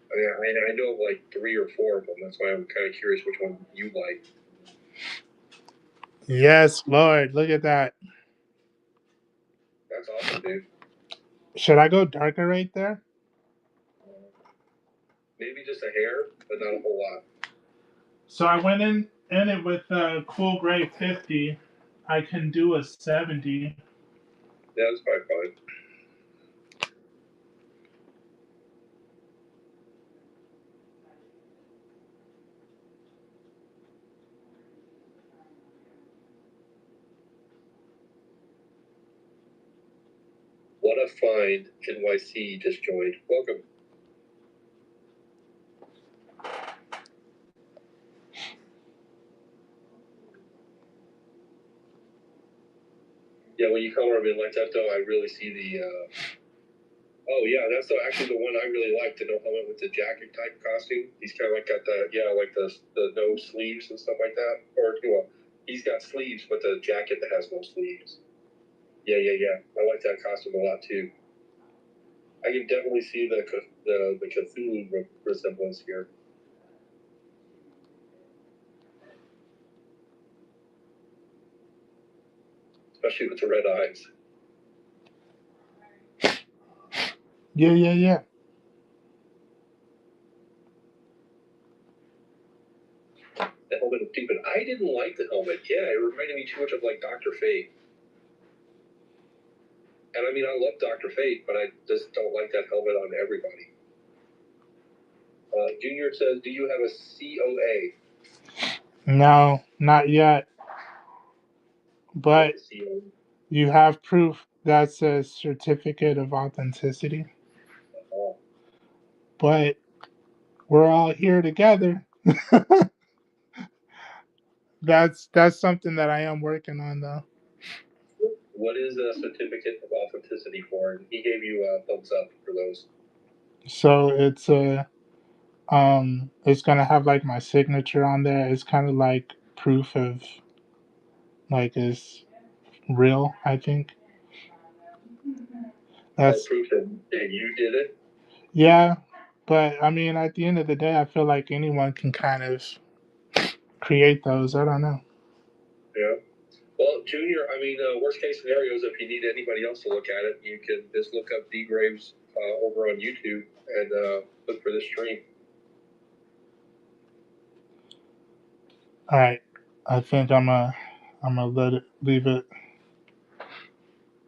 I mean, I know of like 3 or 4 of them. That's why I'm kind of curious which one you like. Yes, Lord. Look at that. That's awesome, dude. Should I go darker right there? Maybe just a hair, but not a whole lot. So I went in it with a cool gray 50. I can do a 70. Yeah, that's probably fine. What a find. NYC just joined. Welcome. Yeah, when you color them in like that, though, I really see the. Oh yeah, that's actually the one I really like. The no helmet with the jacket type costume. He's kind of like got the like the no sleeves and stuff like that. Or well, he's got sleeves, but the jacket that has no sleeves. Yeah. I like that costume a lot too. I can definitely see the Cthulhu resemblance here. Especially with the red eyes. Yeah. The helmet is stupid. I didn't like the helmet. Yeah, it reminded me too much of like Dr. Fate. And I mean, I love Dr. Fate, but I just don't like that helmet on everybody. Junior says, do you have a COA? No, not yet. But you have proof that's a certificate of authenticity. Oh. But we're all here together. That's something that I am working on though. What is a certificate of authenticity for? And he gave you a thumbs up for those. So it's gonna have like my signature on there. It's kind of like proof of like it's real, I think. That's proof that you did it? Yeah, but I mean at the end of the day I feel like anyone can kind of create those. I don't know. Yeah. Well, Junior, I mean, worst case scenarios, if you need anybody else to look at it, you can just look up D Graves over on YouTube and look for this stream. All right, I think I'm gonna leave it.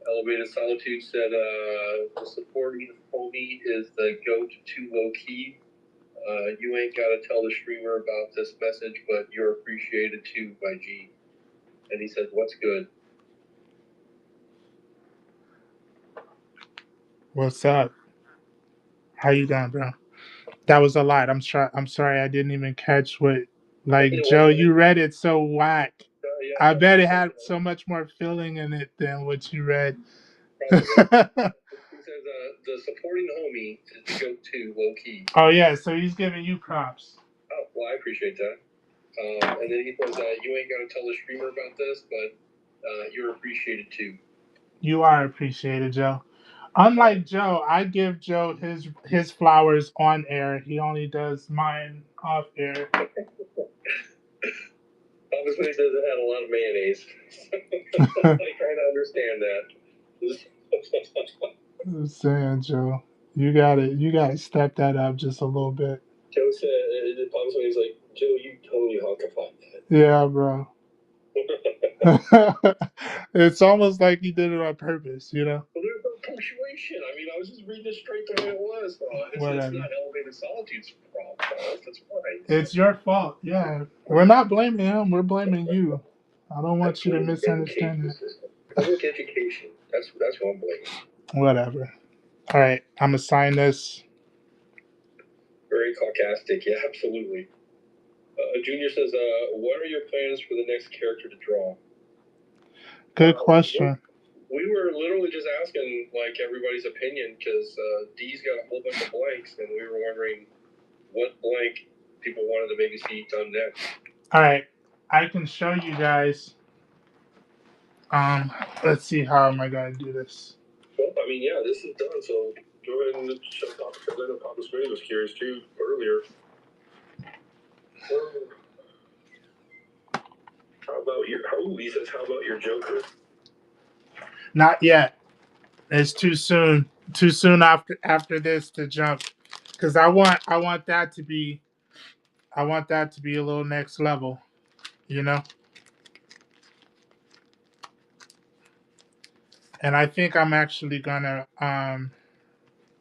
Elevated Solitude said, the supporting homie is the goat too low key. You ain't got to tell the streamer about this message, but you're appreciated too by G. And he said, what's good? What's up? How you doing, bro? That was a lot. I'm sorry. I didn't even catch what. Like Joe, you read it so whack. I bet it had so much more feeling in it than what you read. He says, the supporting homie is the goat too low key. Oh yeah, so he's giving you props. Oh, well, I appreciate that. And then he says, you ain't got to tell the streamer about this, but you're appreciated too. You are appreciated, Joe. Unlike Joe, I give Joe his flowers on air. He only does mine off air. Obviously, he says it had a lot of mayonnaise. I kind of understand that. I'm saying, Joe, you gotta step that up just a little bit. Joe said, he's like, Joe, you totally huckified that. Yeah, bro. It's almost like he did it on purpose, you know? Well, there's no punctuation. I mean, I was just reading it straight the way it was. It's not Elevated Solitude's fault. That's fine. It's your fault, yeah. We're not blaming him. We're blaming you. I don't want you to misunderstand it. Public education. That's what I'm blaming. Whatever. All right, I'm going to sign this. Very sarcastic. Yeah, absolutely. Junior says, what are your plans for the next character to draw? Good question. We were literally just asking like everybody's opinion because D's got a whole bunch of blanks, and we were wondering what blank people wanted to maybe see done next. All right, I can show you guys. Let's see, how am I going to do this? Well, I mean, yeah, this is done. So go ahead and shut off the screen. Was curious too earlier. How about your Joker? Not yet. It's too soon. Too soon after this to jump. because I want that to be a little next level, you know. And I think I'm actually gonna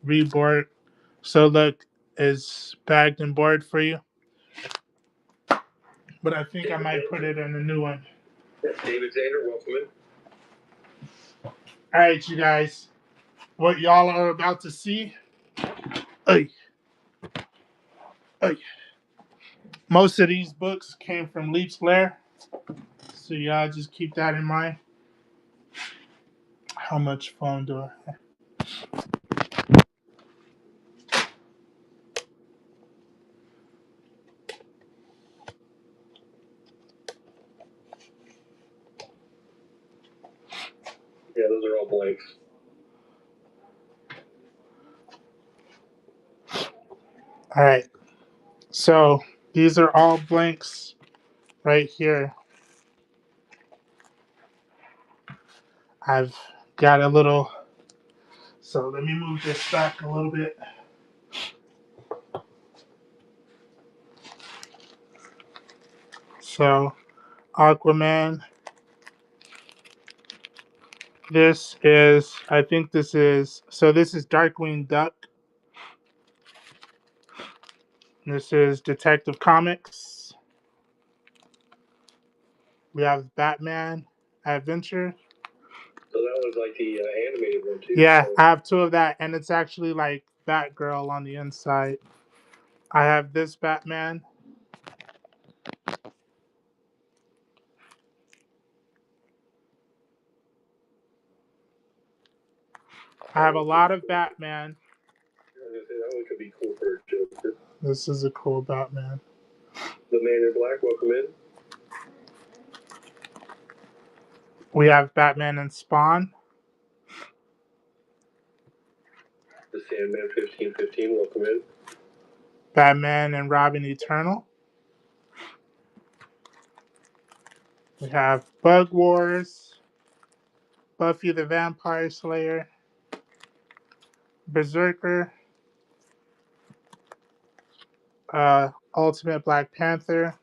reboard. So look, is bagged and board for you, but I think I might put it in a new one. David Zander, welcome in. All right, you guys, what y'all are about to see. Hey, hey. Most of these books came from Leap's Lair, so y'all just keep that in mind. How much phone do I have? Yeah, those are all blanks. All right, so these are all blanks right here. I've got a little, so let me move this back a little bit. So, Aquaman. I think this is, so this is Darkwing Duck. This is Detective Comics. We have Batman Adventure. So that was like the animated one too. Yeah, So. I have two of that, and it's actually like Batgirl on the inside. I have this Batman. I have a lot of Batman. I was gonna say that one could be cool for a Joker. This is a cool Batman. The Man in Black, welcome in. We have Batman and Spawn. The Sandman 1515, welcome in. Batman and Robin Eternal. We have Bug Wars. Buffy the Vampire Slayer. Berserker. Ultimate Black Panther.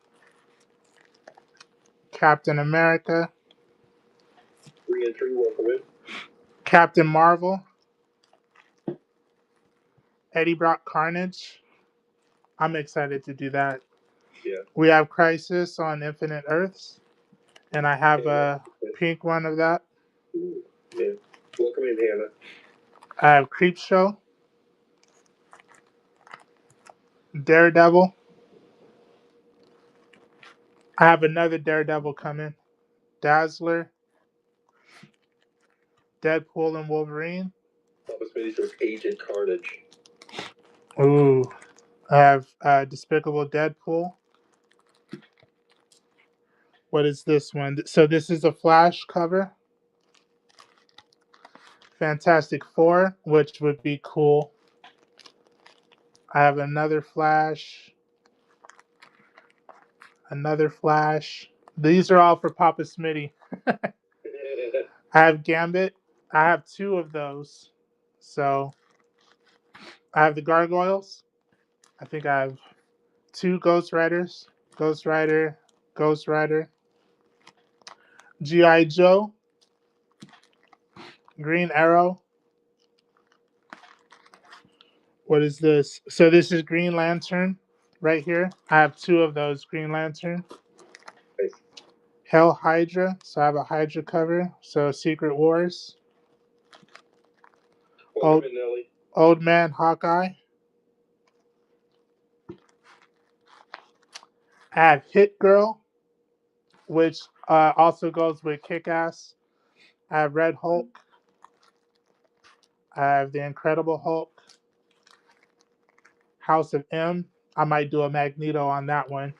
Captain America. 3 and 3, welcome in. Captain Marvel. Eddie Brock Carnage. I'm excited to do that. Yeah. We have Crisis on Infinite Earths. And I have a pink one of that. Ooh, yeah. Welcome in, Hannah. I have Creepshow. Daredevil. I have another Daredevil coming. Dazzler. Deadpool and Wolverine. Papa Smitty says Agent Carnage. Ooh. I have Despicable Deadpool. What is this one? So this is a Flash cover. Fantastic Four, which would be cool. I have another Flash. Another Flash. These are all for Papa Smitty. I have Gambit. I have two of those. So I have the Gargoyles. I think I have two Ghost Riders. Ghost Rider. Ghost Rider. G.I. Joe. Green Arrow. What is this? So this is Green Lantern right here. I have two of those Green Lantern. Nice. Hell Hydra. So I have a Hydra cover. So Secret Wars. Welcome in, Nelly. Old Man Hawkeye. I have Hit Girl, which also goes with Kick Ass. I have Red Hulk. I have the Incredible Hulk. House of M. I might do a Magneto on that one.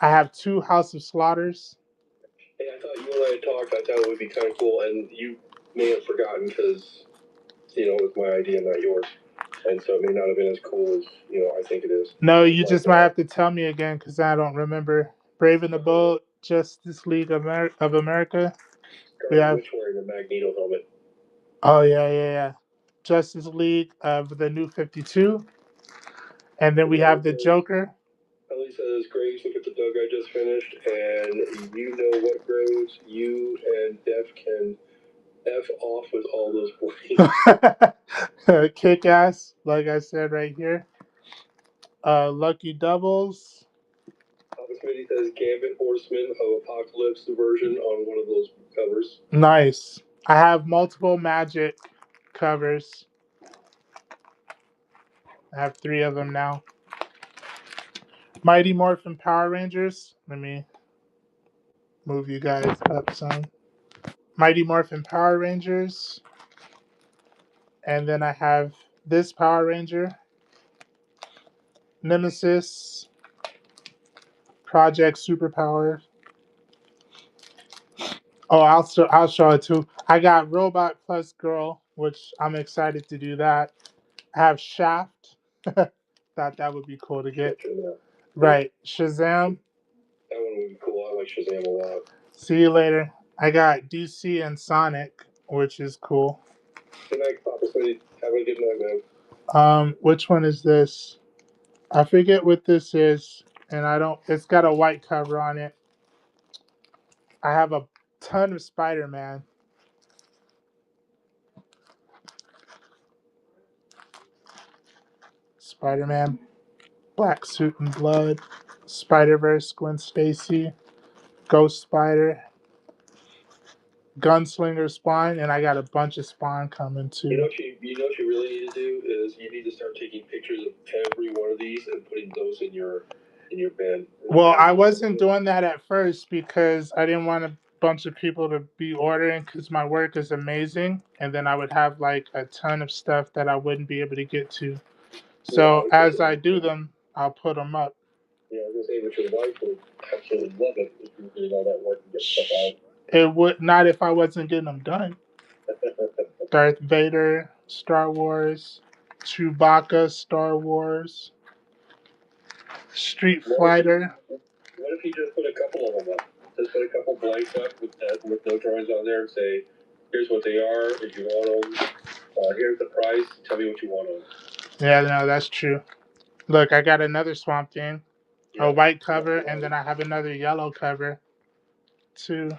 I have two House of Slaughters. Hey, I thought you and I had talked. I thought it would be kind of cool, and you may have forgotten because, it was my idea, not yours. And so it may not have been as cool as, I think it is. No, you just might have to tell me again because I don't remember. Brave and the Bold, Justice League of America. Scarlet Witch wearing a Magneto helmet. Oh, yeah. Justice League of the New 52. And then we have the Joker. Ellie says, Graves, look at the dog I just finished, and you know what, Graves? You and Def can F off with all those blades. Kick ass, like I said right here. Lucky Doubles. Papa Smitty says Gambit Horseman of Apocalypse version on one of those covers. Nice. I have multiple Magic covers. I have 3 of them now. Mighty Morphin Power Rangers. Let me move you guys up some. Mighty Morphin Power Rangers. And then I have this Power Ranger. Nemesis. Project Superpower. Oh, I'll show it too. I got Robot Plus Girl, which I'm excited to do that. I have Shaft. Thought that would be cool to get. Right. Shazam. That one would be cool. I like Shazam a lot. See you later. I got DC and Sonic, which is cool. Good night, Papa Smitty. Have a good night, man. Which one is this? I forget what this is, and I don't. It's got a white cover on it. I have a ton of Spider-Man. Spider-Man, Black Suit and Blood, Spider-Verse, Gwen Stacy, Ghost Spider, Gunslinger Spawn, and I got a bunch of Spawn coming too. You know what you really need to do is you need to start taking pictures of every one of these and putting those in your bed. Well, I wasn't doing that at first because I didn't want a bunch of people to be ordering because my work is amazing, and then I would have like a ton of stuff that I wouldn't be able to get to. So as I do them, I'll put them up. Yeah, I was gonna say, but your wife would absolutely love it if you were doing all that work and get stuff out. It would not if I wasn't getting them done. Darth Vader, Star Wars, Chewbacca, Star Wars, Street Fighter. What if you just put a couple of them up? Just put a couple blanks up with no drawings on there and say, here's what they are, if you want them. Here's the price, tell me what you want them. Yeah, no, that's true. Look, I got another Swamp Thing. A white cover, and then I have another yellow cover, too.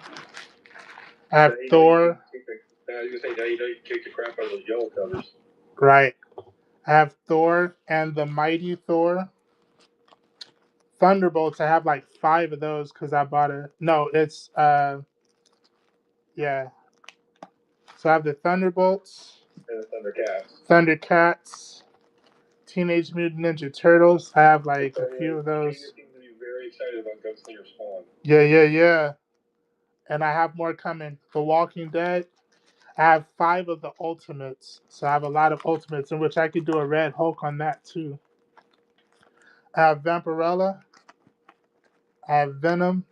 I have Thor. I was going to say, now you know you can kick the crap out of those yellow covers. Right. I have Thor and the Mighty Thor. Thunderbolts, I have like 5 of those because I bought a... No, it's... Yeah. So I have the Thunderbolts. And the Thundercats. Teenage Mutant Ninja Turtles. I have like a few of those. You seem to be very excited about Gunslinger Spawn. Yeah. And I have more coming. The Walking Dead. I have 5 of the Ultimates. So I have a lot of Ultimates in which I could do a Red Hulk on that too. I have Vampirella. I have Venom.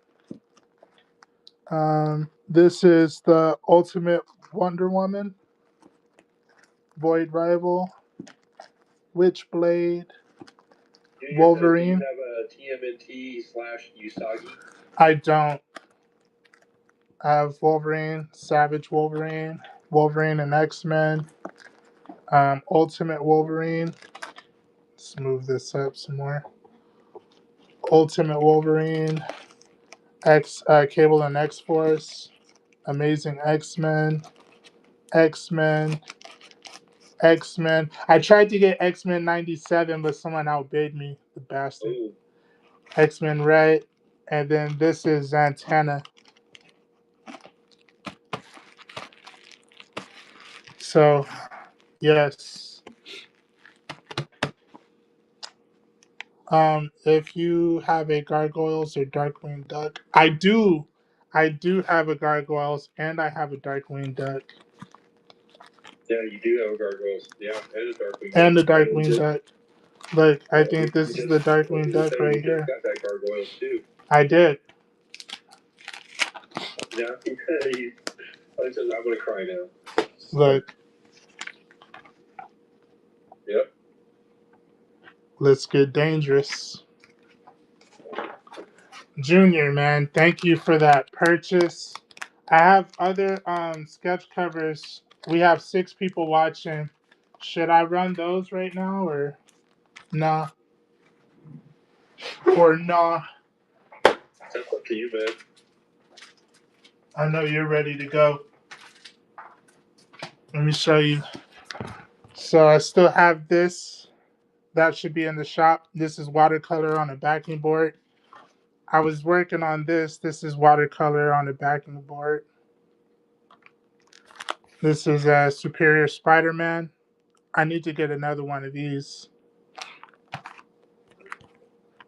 This is the Ultimate Wonder Woman. Void Rival. Witchblade. Wolverine. Do you have a TMNT/Usagi? I don't. I have Wolverine, Savage Wolverine, Wolverine and X-Men, Ultimate Wolverine. Let's move this up some more. Ultimate Wolverine, Cable and X-Force, Amazing X-Men, X-Men. I tried to get X-Men 97, but someone outbid me, the bastard. Ooh. X-Men Red, and then this is Zatanna. So, yes. If you have a Gargoyles or Darkwing Duck, I do have a Gargoyles and I have a Darkwing Duck. Yeah, you do have a Gargoyles. Yeah, and a Darkwing Duck. And the Darkwing Duck. Look, I think this is the Darkwing Duck right here. You got that Gargoyles too. I did. Yeah, I'm gonna cry now. Look. Yep. Let's get dangerous. Junior, man, thank you for that purchase. I have other sketch covers. We have 6 people watching. Should I run those right now or nah? Or nah? That's up to you, man. I know you're ready to go. Let me show you. So I still have this. That should be in the shop. This is watercolor on a backing board. I was working on this. This is watercolor on the backing board. This is a Superior Spider-Man. I need to get another one of these.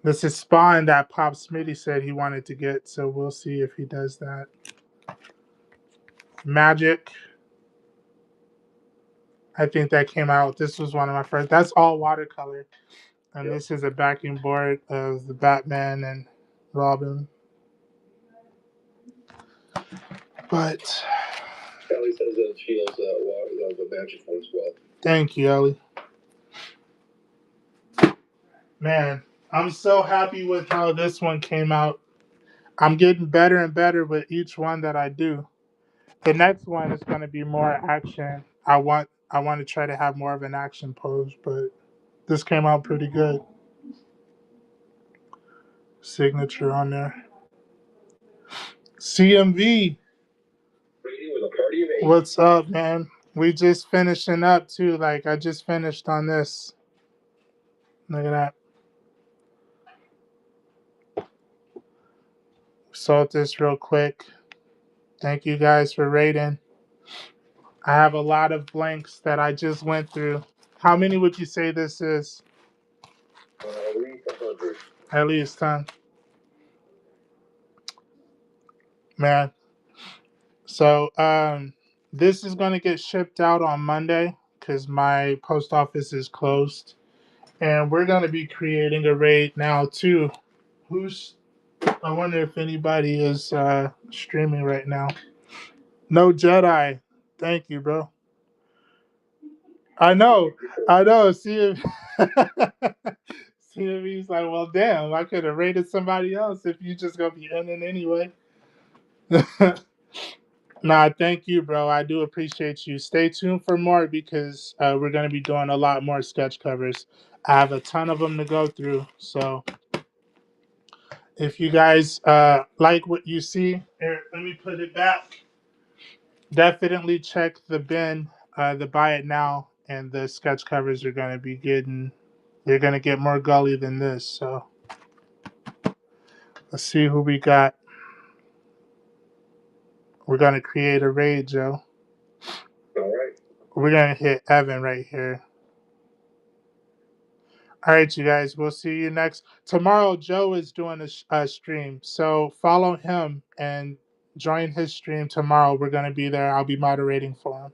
This is Spawn that Pop Smitty said he wanted to get, so we'll see if he does that. Magic. I think that came out. This was one of my first. That's all watercolor. And this is a backing board of the Batman and Robin. But Ellie says that she knows the magic one as well. thank you, Ellie. Man, I'm so happy with how this one came out. I'm getting better and better with each one that I do. The next one is going to be more action. I want to try to have more of an action pose, but this came out pretty good. Signature on there. CMV, Rating with a party of 8. what's up, man? We just finishing up too. Like I just finished on this. Look at that. Sold this real quick. Thank you guys for rating. I have a lot of blanks that I just went through. How many would you say this is? At least 100. At least 10. Man. So this is gonna get shipped out on Monday because my post office is closed. And we're gonna be creating a raid now too. Who's I wonder if anybody is streaming right now. No Jedi. Thank you, bro. I know. See if see if he's like, well, damn, I could have rated somebody else if you just gonna be in it anyway. Nah, thank you, bro. I do appreciate you. Stay tuned for more because we're gonna be doing a lot more sketch covers. I have a ton of them to go through. So if you guys like what you see, here, let me put it back. Definitely check the bin, the buy it now, and the sketch covers are gonna be getting. They're gonna get more gully than this. So let's see who we got. We're gonna create a raid, Joe. All right. We're gonna hit Evan right here. All right, you guys. We'll see you next tomorrow. Joe is doing a stream, so follow him and join his stream tomorrow. We're gonna be there. I'll be moderating for him.